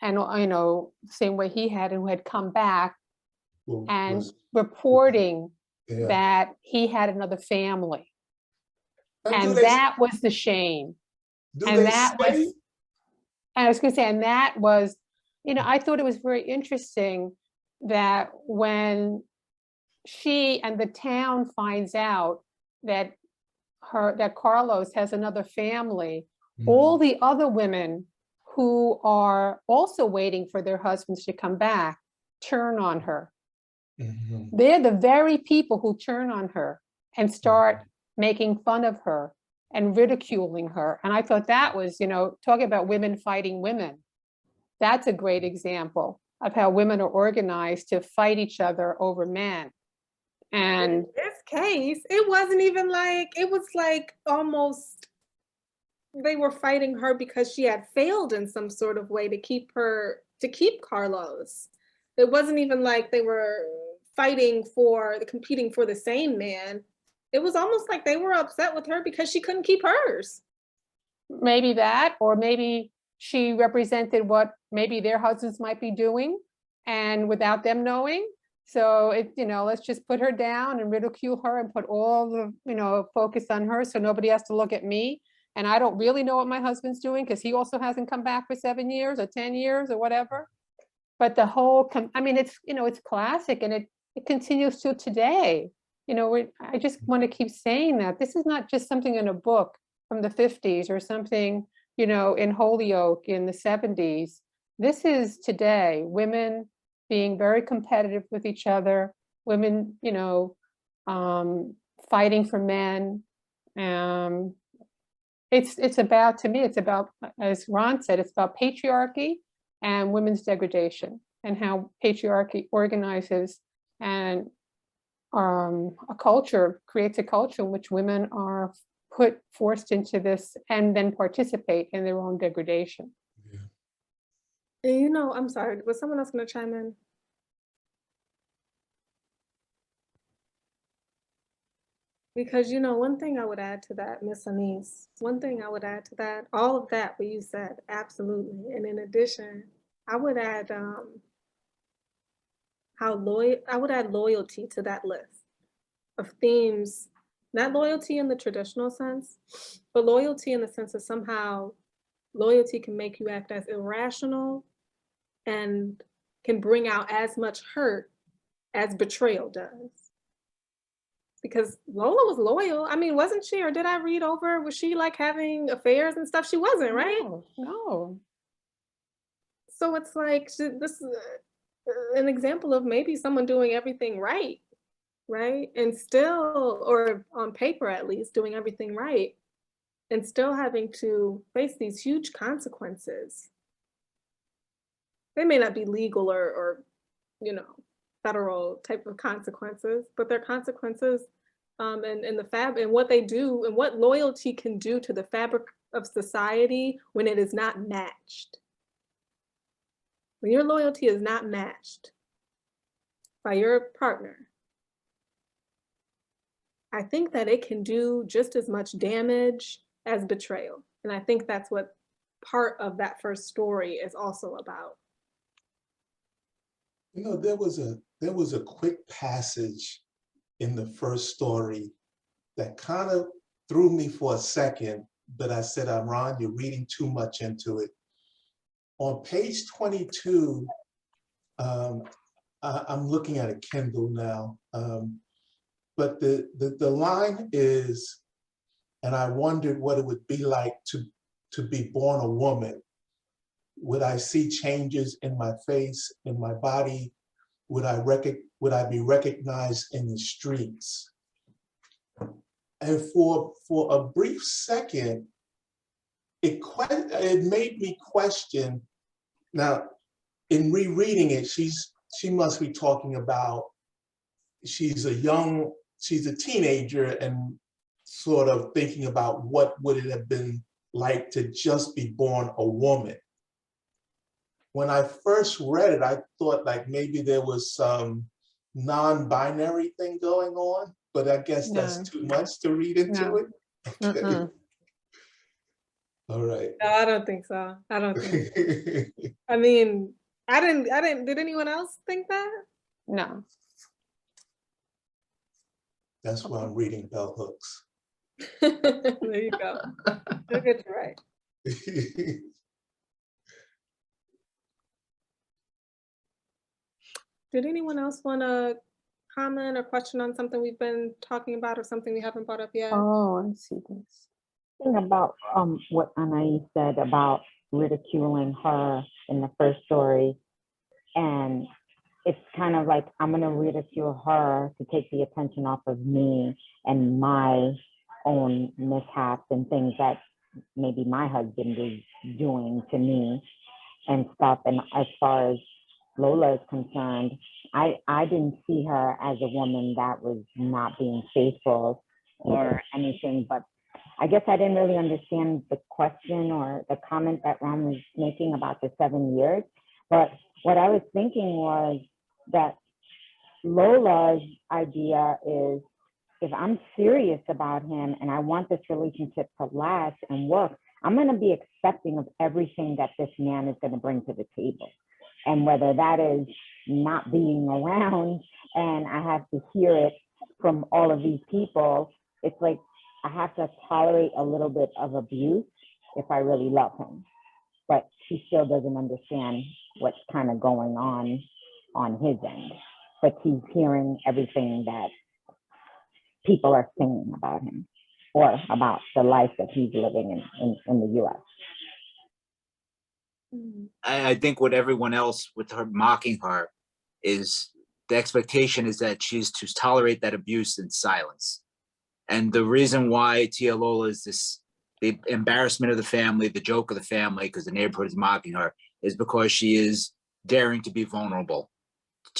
and same way he had, and who had come back and reporting that he had another family, and that was the shame. And that was, and I was going to say, and that was, I thought it was very interesting that when she and the town finds out that Carlos has another family, all the other women who are also waiting for their husbands to come back turn on her. They're the very people who turn on her and start making fun of her and ridiculing her. And I thought that was, talking about women fighting women. That's a great example of how women are organized to fight each other over men. And in this case, it wasn't even like, it was like almost they were fighting her because she had failed in some sort of way to keep Carlos. It wasn't even like they were competing for the same man. It was almost like they were upset with her because she couldn't keep hers. Maybe that, or maybe she represented what maybe their husbands might be doing, and without them knowing. So let's just put her down and ridicule her and put all the, focus on her, so nobody has to look at me. And I don't really know what my husband's doing because he also hasn't come back for 7 years or 10 years or whatever. But the whole, it's classic, and it continues till today. I just want to keep saying that this is not just something in a book from the 50s or something, in Holyoke in the 70s. This is today, women being very competitive with each other, women, fighting for men. It's about, to me, it's about, as Ron said, it's about patriarchy and women's degradation, and how patriarchy organizes and a culture, creates a culture in which women are forced into this and then participate in their own degradation. I'm sorry, was someone else going to chime in? Because, one thing I would add to that, Miss Anise, one thing I would add to that, all of that what you said, absolutely. And in addition, I would add loyalty to that list of themes, not loyalty in the traditional sense, but loyalty in the sense of somehow loyalty can make you act as irrational and can bring out as much hurt as betrayal does. Because Lola was loyal. I mean, wasn't she? Or did I read over? Was she like having affairs and stuff? She wasn't, right? No. So it's like, this is an example of maybe someone doing everything right? And still, or on paper at least, doing everything right, and still having to face these huge consequences. They may not be legal or federal type of consequences, but they're consequences and what they do and what loyalty can do to the fabric of society when it is not matched. When your loyalty is not matched by your partner, I think that it can do just as much damage as betrayal. And I think that's what part of that first story is also about. There was a quick passage in the first story that kind of threw me for a second, but I said, Ron, you're reading too much into it. On page 22, I'm looking at a Kindle now, but the line is, and I wondered what it would be like to be born a woman. Would I see changes in my face, in my body? Would I be recognized in the streets? And for a brief second, it made me question. Now, in rereading it, she must be talking about, she's a teenager and sort of thinking about what would it have been like to just be born a woman. When I first read it, I thought like maybe there was some non-binary thing going on, but I guess that's too much to read into it. Okay. All right. No, I don't think so. I don't think so. I mean, I didn't, did anyone else think that? No. That's why I'm reading bell hooks. There you go. You'll get you right. Did anyone else want to comment or question on something we've been talking about or something we haven't brought up yet? Oh, I see this. Thing about what Anais said about ridiculing her in the first story, and it's kind of like I'm going to ridicule her to take the attention off of me and my own mishaps and things that maybe my husband is doing to me and stuff. And as far as Lola is concerned, I didn't see her as a woman that was not being faithful or anything, but I guess I didn't really understand the question or the comment that Ron was making about the 7 years. But what I was thinking was that Lola's idea is, if I'm serious about him and I want this relationship to last and work, I'm going to be accepting of everything that this man is going to bring to the table. And whether that is not being around and I have to hear it from all of these people, it's like I have to tolerate a little bit of abuse if I really love him. But he still doesn't understand what's kind of going on his end. But he's hearing everything that people are saying about him or about the life that he's living in the US. I think what everyone else with her mocking her is the expectation is that she's to tolerate that abuse in silence. And the reason why Tia Lola is the embarrassment of the family, the joke of the family, because the neighborhood is mocking her, is because she is daring to be vulnerable.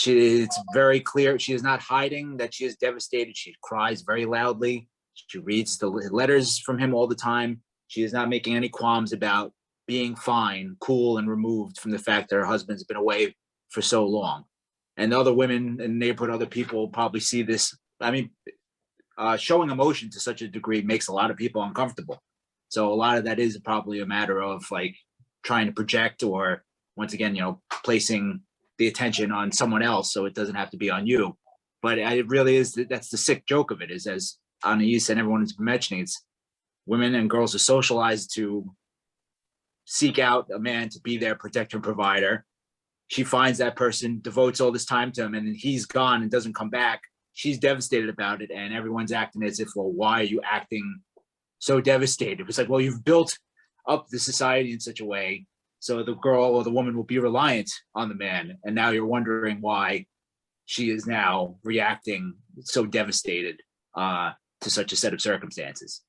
It's very clear. She is not hiding that she is devastated. She cries very loudly. She reads the letters from him all the time. She is not making any qualms about being fine, cool, and removed from the fact that her husband's been away for so long. And other women in the neighborhood, other people probably see this. I mean, showing emotion to such a degree makes a lot of people uncomfortable. So a lot of that is probably a matter of like trying to project, or once again, placing the attention on someone else so it doesn't have to be on you. But it really is, that's the sick joke of it, is, as Anais and everyone has been mentioning, it's women and girls are socialized to seek out a man to be their protector and provider. She finds that person, devotes all this time to him, and then he's gone and doesn't come back. She's devastated about it, and everyone's acting as if, well, why are you acting so devastated? It's like, well, you've built up the society in such a way so the girl or the woman will be reliant on the man, and now you're wondering why she is now reacting so devastated to such a set of circumstances.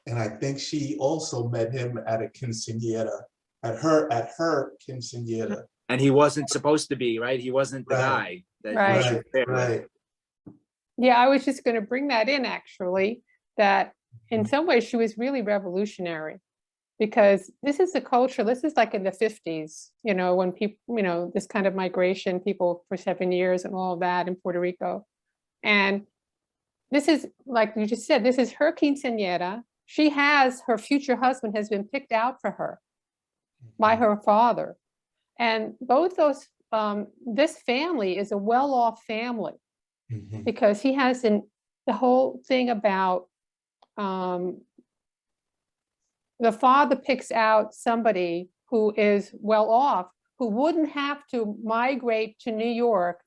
And I think she also met him at a quinceañera, at her quinceañera. And he wasn't supposed to be, right? He wasn't the guy. Right. Yeah, I was just going to bring that in, actually, that in some ways she was really revolutionary, because this is a culture, this is like in the 50s, when people, this kind of migration, people for 7 years and all of that in Puerto Rico. And this is, like you just said, this is her quinceañera. She has, her future husband has been picked out for her by her father. And both those, this family is a well-off family, because he has the whole thing about the father picks out somebody who is well off, who wouldn't have to migrate to New York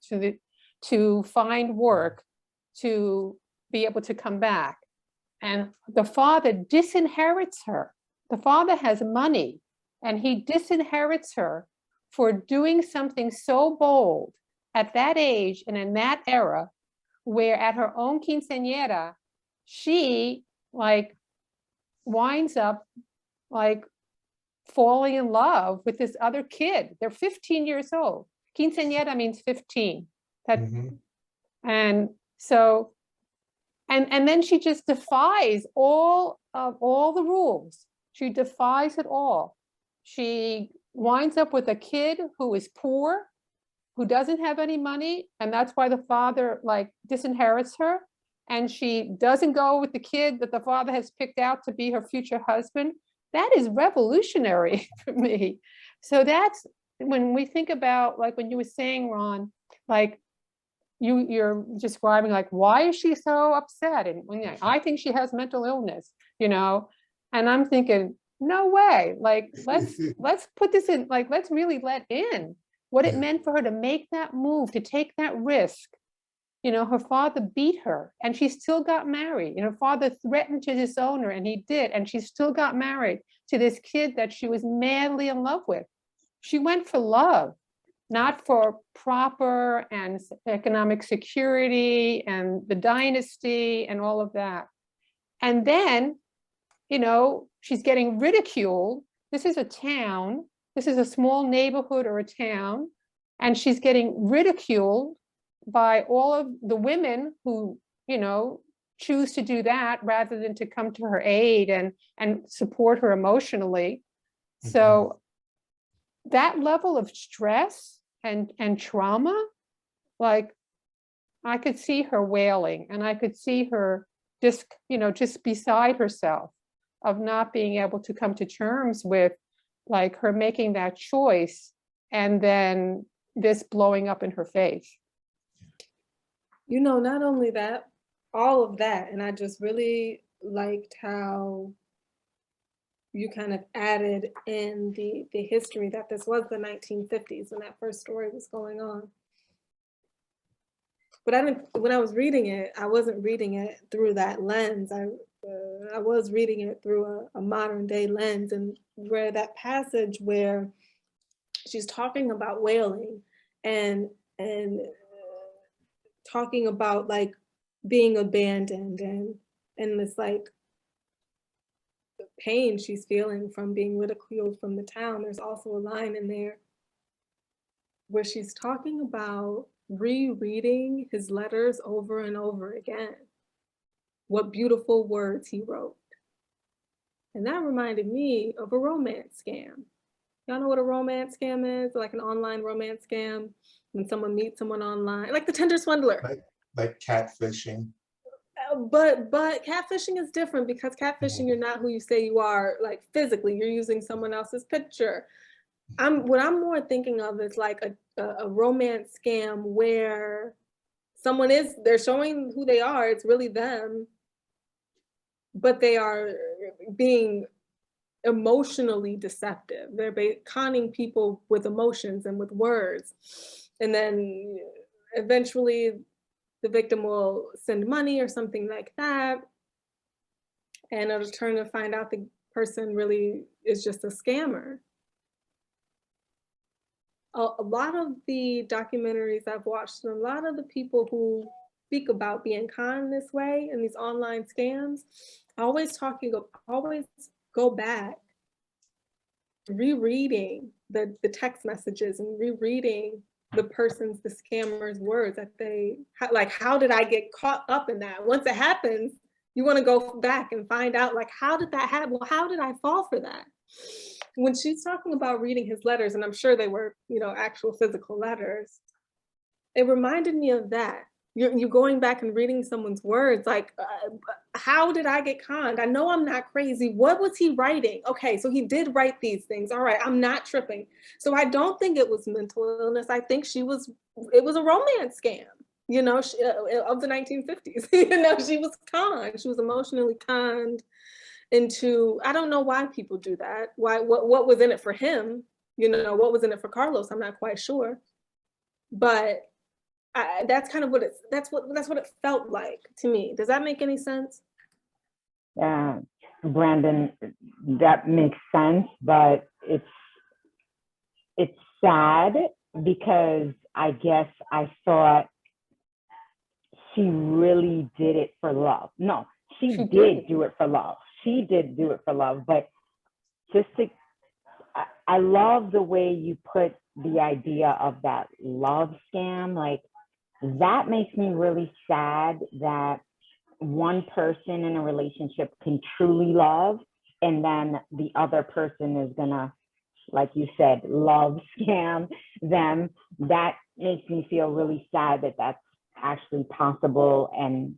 to find work, to be able to come back. And the father disinherits her. The father has money and he disinherits her for doing something so bold at that age and in that era, where at her own quinceañera, she like winds up like falling in love with this other kid. They're 15 years old. Quinceañera means 15. That, and so, and then she just defies all the rules. She defies it all. She winds up with a kid who is poor, who doesn't have any money, and that's why the father like disinherits her. And she doesn't go with the kid that the father has picked out to be her future husband. That is revolutionary for me. So that's when we think about, like when you were saying, Ron, like you're describing like, why is she so upset? And I think she has mental illness, you know? And I'm thinking, no way, like, let's put this in, like, let's really let in what it meant for her to make that move, to take that risk. You know, her father beat her and she still got married. And her father threatened to disown her and he did. And she still got married to this kid that she was madly in love with. She went for love, not for proper and economic security and the dynasty and all of that. And then, you know, she's getting ridiculed. This is a town. This is a small neighborhood or a town. And she's getting ridiculed by all of the women who, you know, choose to do that rather than to come to her aid and support her emotionally. So that level of stress and trauma, like I could see her wailing and I could see her just, you know, just beside herself of not being able to come to terms with like her making that choice and then this blowing up in her face. You know, not only that, all of that, and I just really liked how you kind of added in the history that this was the 1950s when that first story was going on. But when I was reading it, I wasn't reading it through that lens. I was reading it through a modern day lens, and where that passage where she's talking about wailing and talking about like being abandoned and this like the pain she's feeling from being ridiculed from the town. There's also a line in there where she's talking about rereading his letters over and over again. What beautiful words he wrote. And that reminded me of a romance scam. Y'all know what a romance scam is? Like an online romance scam when someone meets someone online, like the Tinder swindler. Like catfishing. But catfishing is different because catfishing, you're not who you say you are, like physically, you're using someone else's picture. What I'm more thinking of is like a romance scam where they're showing who they are, it's really them, but they are being emotionally deceptive. They're conning people with emotions and with words. And then eventually the victim will send money or something like that. And it'll turn to find out the person really is just a scammer. A lot of the documentaries I've watched and a lot of the people who speak about being conned this way in these online scams, always go back, rereading the text messages and rereading the scammer's words that like, how did I get caught up in that? Once it happens, you want to go back and find out, like, how did that happen? Well, how did I fall for that? When she's talking about reading his letters, and I'm sure they were, you know, actual physical letters, it reminded me of that. You're going back and reading someone's words, like, how did I get conned? I know I'm not crazy. What was he writing? Okay, so he did write these things. All right, I'm not tripping. So I don't think it was mental illness. I think it was a romance scam. you know, of the 1950s. You know, she was kind. She was emotionally kind into, I don't know why people do that. Why, what was in it for him? You know, what was in it for Carlos? I'm not quite sure. But that's kind of what that's what it felt like to me. Does that make any sense? Brandon, that makes sense, but it's sad because I guess I thought she really did it for love. No, she did do it for love. She did do it for love, but I love the way you put the idea of that love scam. Like, that makes me really sad that one person in a relationship can truly love, and then the other person is gonna, like you said, love scam them. That makes me feel really sad that that's actually possible and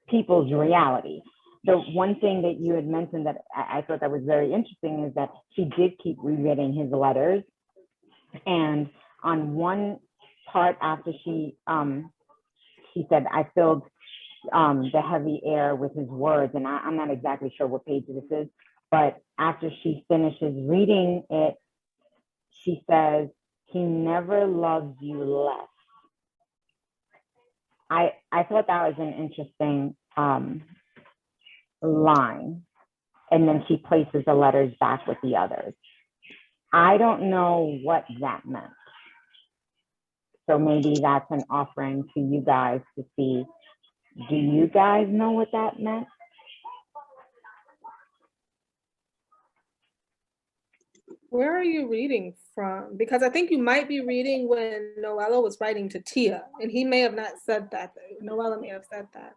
people's reality. The one thing that you had mentioned that I thought that was very interesting is that she did keep rereading his letters. And on one part after she said, I filled the heavy air with his words, and I'm not exactly sure what page this is, but after she finishes reading it, she says, he never loves you less. I thought that was an interesting line. And then she places the letters back with the others. I don't know what that meant. So maybe that's an offering to you guys to see. Do you guys know what that meant? Where are you reading from? Because I think you might be reading when Noella was writing to Tia, and he may have not said that. Noella may have said that.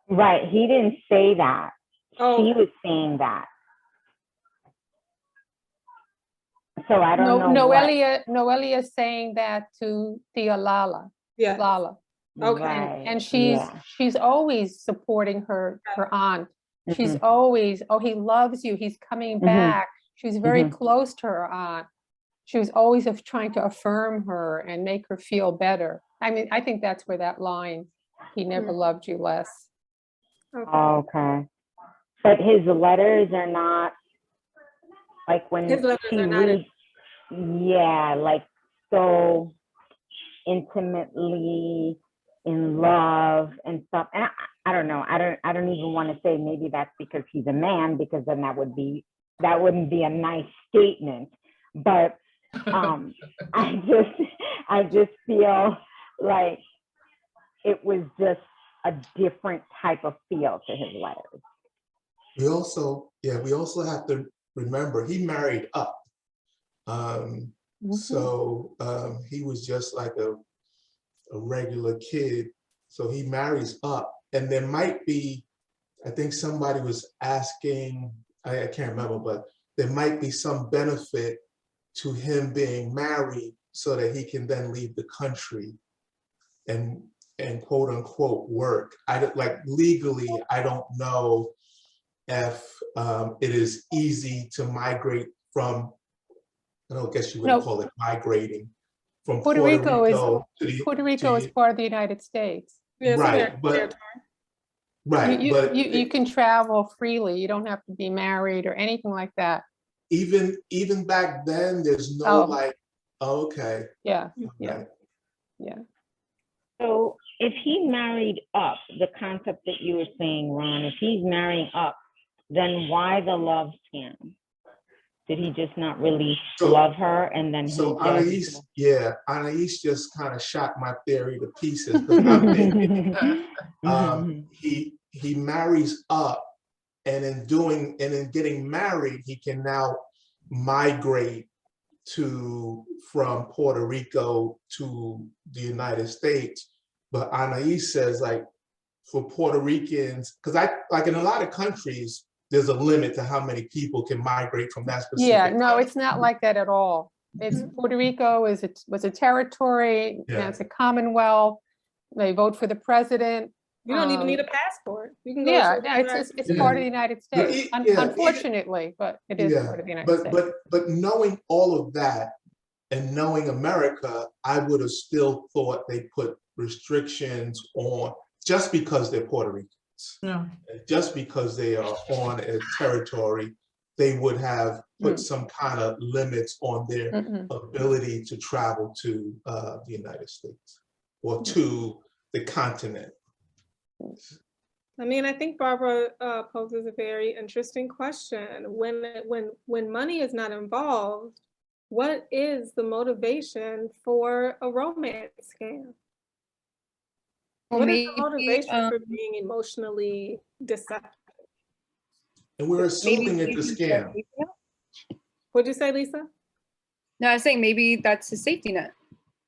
Right, he didn't say that. Oh, She was saying that. So I don't know. Noelia is saying that to Tia Lala. yeah. Lala. Okay. Right, And she's always supporting her aunt. She's always, oh, he loves you. He's coming back. She's very close to her aunt. She was always trying to affirm her and make her feel better. I mean, I think that's where that line, he never loved you less. Okay. But his letters are not like when His letters she are not reads, yeah, like so intimately in love and stuff. And I don't know. I don't even want to say maybe that's because he's a man, because then that wouldn't be a nice statement. But I just feel like it was just a different type of feel to his letters. We also have to remember he married up. So he was just like a regular kid. So he marries up, and there might be, I think somebody was asking, I can't remember, but there might be some benefit to him being married so that he can then leave the country and quote unquote work. Legally, I don't know if it is easy to migrate from, I don't guess you would call it migrating, from Puerto Rico is part of the United States. Yeah, right, but you can travel freely. You don't have to be married or anything like that. Even back then, there's no okay. Yeah. So if he married up, the concept that you were saying, Ron, if he's marrying up, then why the love scam? Did he just not really love her? And then Anais just kind of shot my theory to pieces. I'm thinking, he marries up, and in getting married, he can now migrate from Puerto Rico to the United States. But Anais says, like, for Puerto Ricans, because in a lot of countries, there's a limit to how many people can migrate from that specific country. It's not like that at all. It's Puerto Rico was a territory. Now it's a commonwealth. They vote for the president. You don't even need a passport. You can go. It's part of the United States. Unfortunately, but it is part of the United States. But knowing all of that and knowing America, I would have still thought they put restrictions on, just because they're Puerto Ricans, No. just because they are on a territory, they would have put some kind of limits on their ability to travel to the United States or to the continent. I mean, I think Barbara poses a very interesting question. When money is not involved, what is the motivation for a romance scam? Well, What is the maybe, motivation for being emotionally deceptive? And we're assuming it's a scam. What'd you say, Lisa? No, I was saying maybe that's his safety net,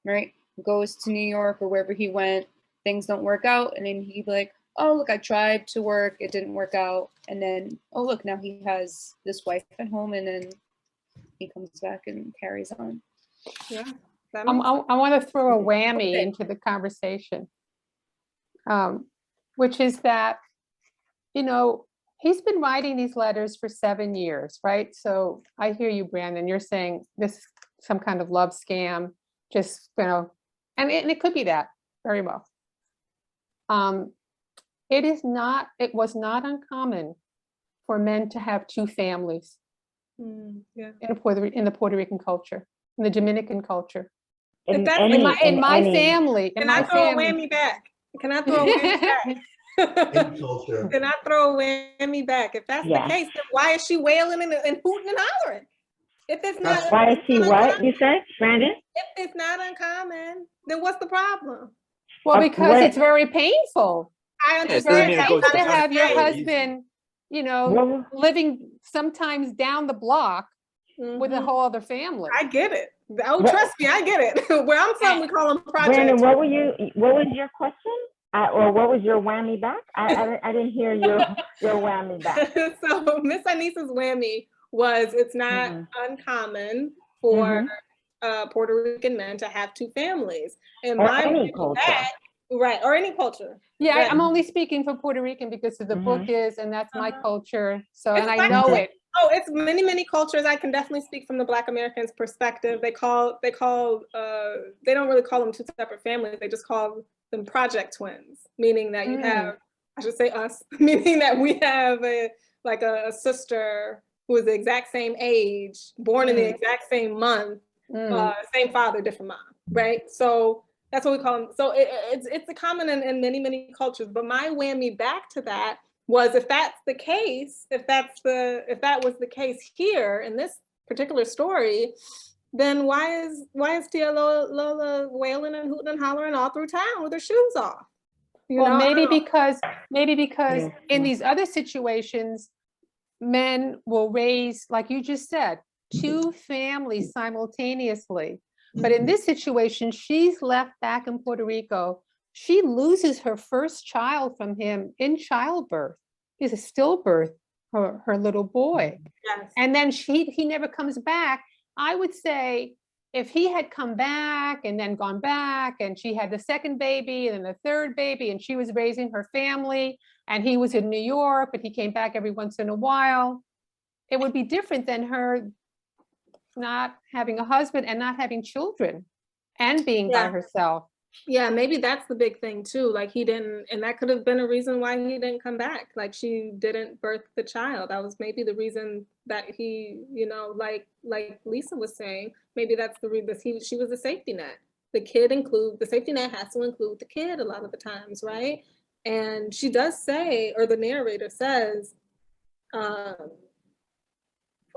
right? Goes to New York or wherever he went, things don't work out, and then he'd be like, oh, look, I tried to work, it didn't work out. And then, oh, look, now he has this wife at home, and then he comes back and carries on. Yeah. I want to throw a whammy into the conversation, which is that, you know, he's been writing these letters for 7 years, right? So I hear you, Brandon, you're saying this is some kind of love scam, just, you know, and it could be that very well. It was not uncommon for men to have 2 families Yeah. in the Puerto Rican culture, in the Dominican culture. In my family. Can I throw a whammy back? Can I throw a whammy back? Can I throw a whammy back? If that's the case, then why is she wailing and hooting and hollering? If it's not, why is she what? You said, Brandon? If it's not uncommon, then what's the problem? Well, because it's very painful. I It's very understand. painful to have your husband, you know, living sometimes down the block with a whole other family. I get it. Oh, trust me, I get it. Where I'm from, we call them projects. Brandon, what was your question? Or what was your whammy back? I didn't hear your whammy back. So Miss Anisa's whammy was, it's not uncommon for Puerto Rican men to have 2 families. And or my any culture. Right, or any culture. Yeah, right. I'm only speaking for Puerto Rican because of the book is, and that's my culture. So, and I know it. Oh, it's many cultures. I can definitely speak from the Black Americans' perspective. They don't really call them 2 separate families. They just call them project twins, meaning that you have, I should say us, meaning that we have a sister who is the exact same age, born in the exact same month, same father, different mom, right? So that's what we call them. So it's a common in many cultures. But my whammy back to that was, if that's the case, if that was the case here in this particular story, then why is Tia Lola wailing and hooting and hollering all through town with her shoes off? Well, maybe because in these other situations, men will raise, like you just said, 2 families simultaneously. But in this situation, she's left back in Puerto Rico. She loses her first child from him in childbirth. He's a stillbirth, her little boy. Yes. And then he never comes back. I would say if he had come back and then gone back, and she had the 2nd baby and then the 3rd baby, and she was raising her family, and he was in New York, but he came back every once in a while, it would be different than her not having a husband and not having children and being by herself. Yeah, maybe that's the big thing too. Like, he didn't, and that could have been a reason why he didn't come back. Like, she didn't birth the child. That was maybe the reason that he, you know, like Lisa was saying, maybe that's the reason she was a safety net. The safety net has to include the kid a lot of the times, right? And she does say, or the narrator says,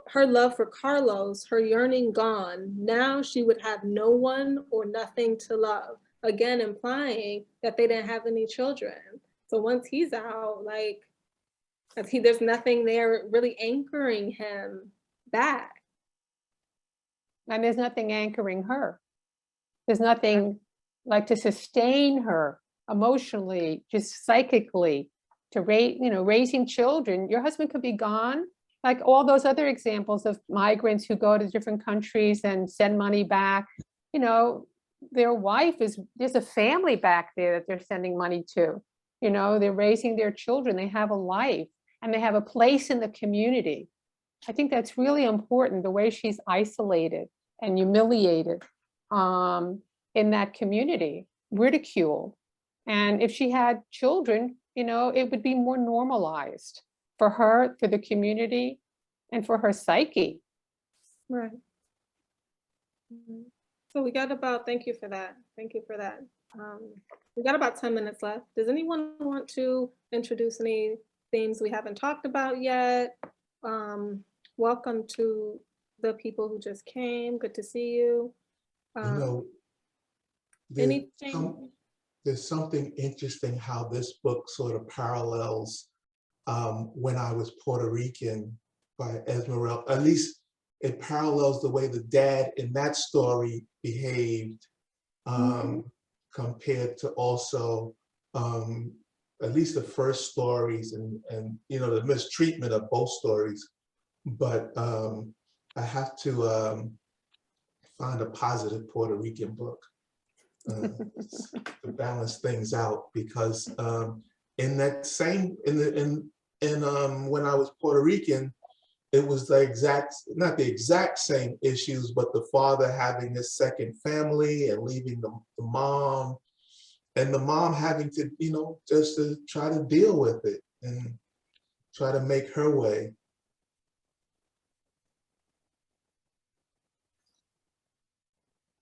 her love for Carlos, her yearning gone, now she would have no one or nothing to love. Again, implying that they didn't have any children. So once he's out, like, there's nothing there really anchoring him back. And there's nothing anchoring her. There's nothing like to sustain her emotionally, just psychically, to raising children. Your husband could be gone. Like all those other examples of migrants who go to different countries and send money back, you know, their wife there's a family back there that they're sending money to. You know, they're raising their children, they have a life, and they have a place in the community. I think that's really important, the way she's isolated and humiliated in that community. ridicule. And if she had children, you know, it would be more normalized for her, for the community, and for her psyche. Right. So we got about, thank you for that. Thank you for that. We got about 10 minutes left. Does anyone want to introduce any themes we haven't talked about yet? Welcome to the people who just came. Good to see you. You know, Anything? there's something interesting how this book sort of parallels When I Was Puerto Rican by Esmeralda. At least it parallels the way the dad in that story behaved compared to also at least the first stories and you know, the mistreatment of both stories. But I have to find a positive Puerto Rican book to balance things out, because in that same when I was Puerto Rican, it was the exact, not the exact same issues, but the father having his second family and leaving the mom, and the mom having to, you know, just to try to deal with it and try to make her way.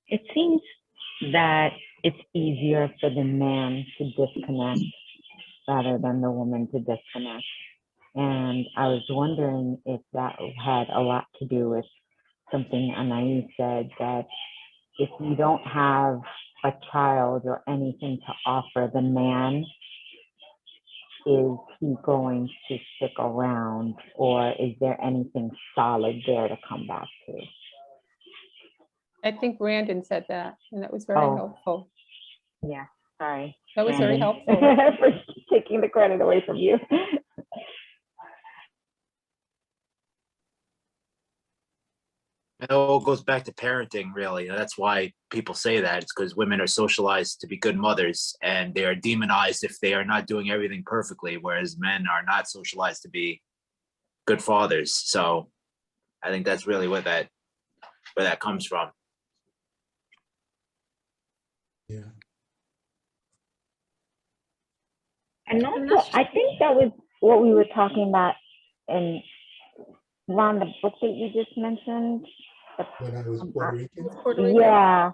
It seems that it's easier for the man to disconnect rather than the woman to disconnect. And I was wondering if that had a lot to do with something Anais said, that if you don't have a child or anything to offer the man, is he going to stick around, or is there anything solid there to come back to? I think Brandon said that, and that was very helpful. Yeah, sorry. That was very Brandon, helpful. for taking the credit away from you. It all goes back to parenting, really. That's why people say that. It's because women are socialized to be good mothers, and they are demonized if they are not doing everything perfectly, whereas men are not socialized to be good fathers. So I think that's really where that comes from. Yeah. And also, I think that was what we were talking about in Ron, the book that you just mentioned. When I Was Puerto Rican? Yeah.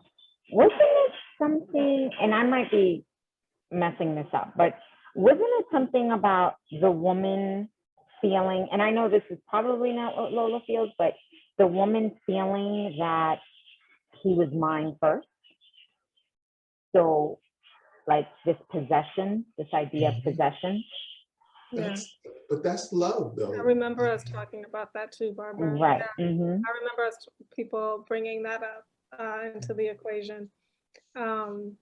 Wasn't it something, and I might be messing this up, but wasn't it something about the woman feeling, and I know this is probably not what Lola feels, but the woman feeling that he was mine first? So like this possession, this idea of possession. Yeah. But that's love, though. I remember us talking about that too, Barbara. Right. Yeah. I remember us people bringing that up into the equation. Man,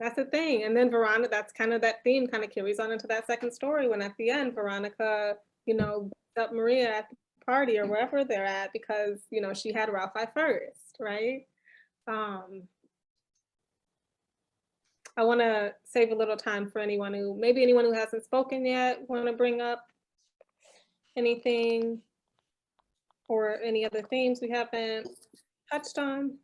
that's the thing. And then Veronica, that's kind of that theme kind of carries on into that second story, when at the end, Veronica, you know, beats up Maria at the party or wherever they're at because, you know, she had Ralphi first, right? I want to save a little time for anyone who hasn't spoken yet, want to bring up anything or any other themes we haven't touched on.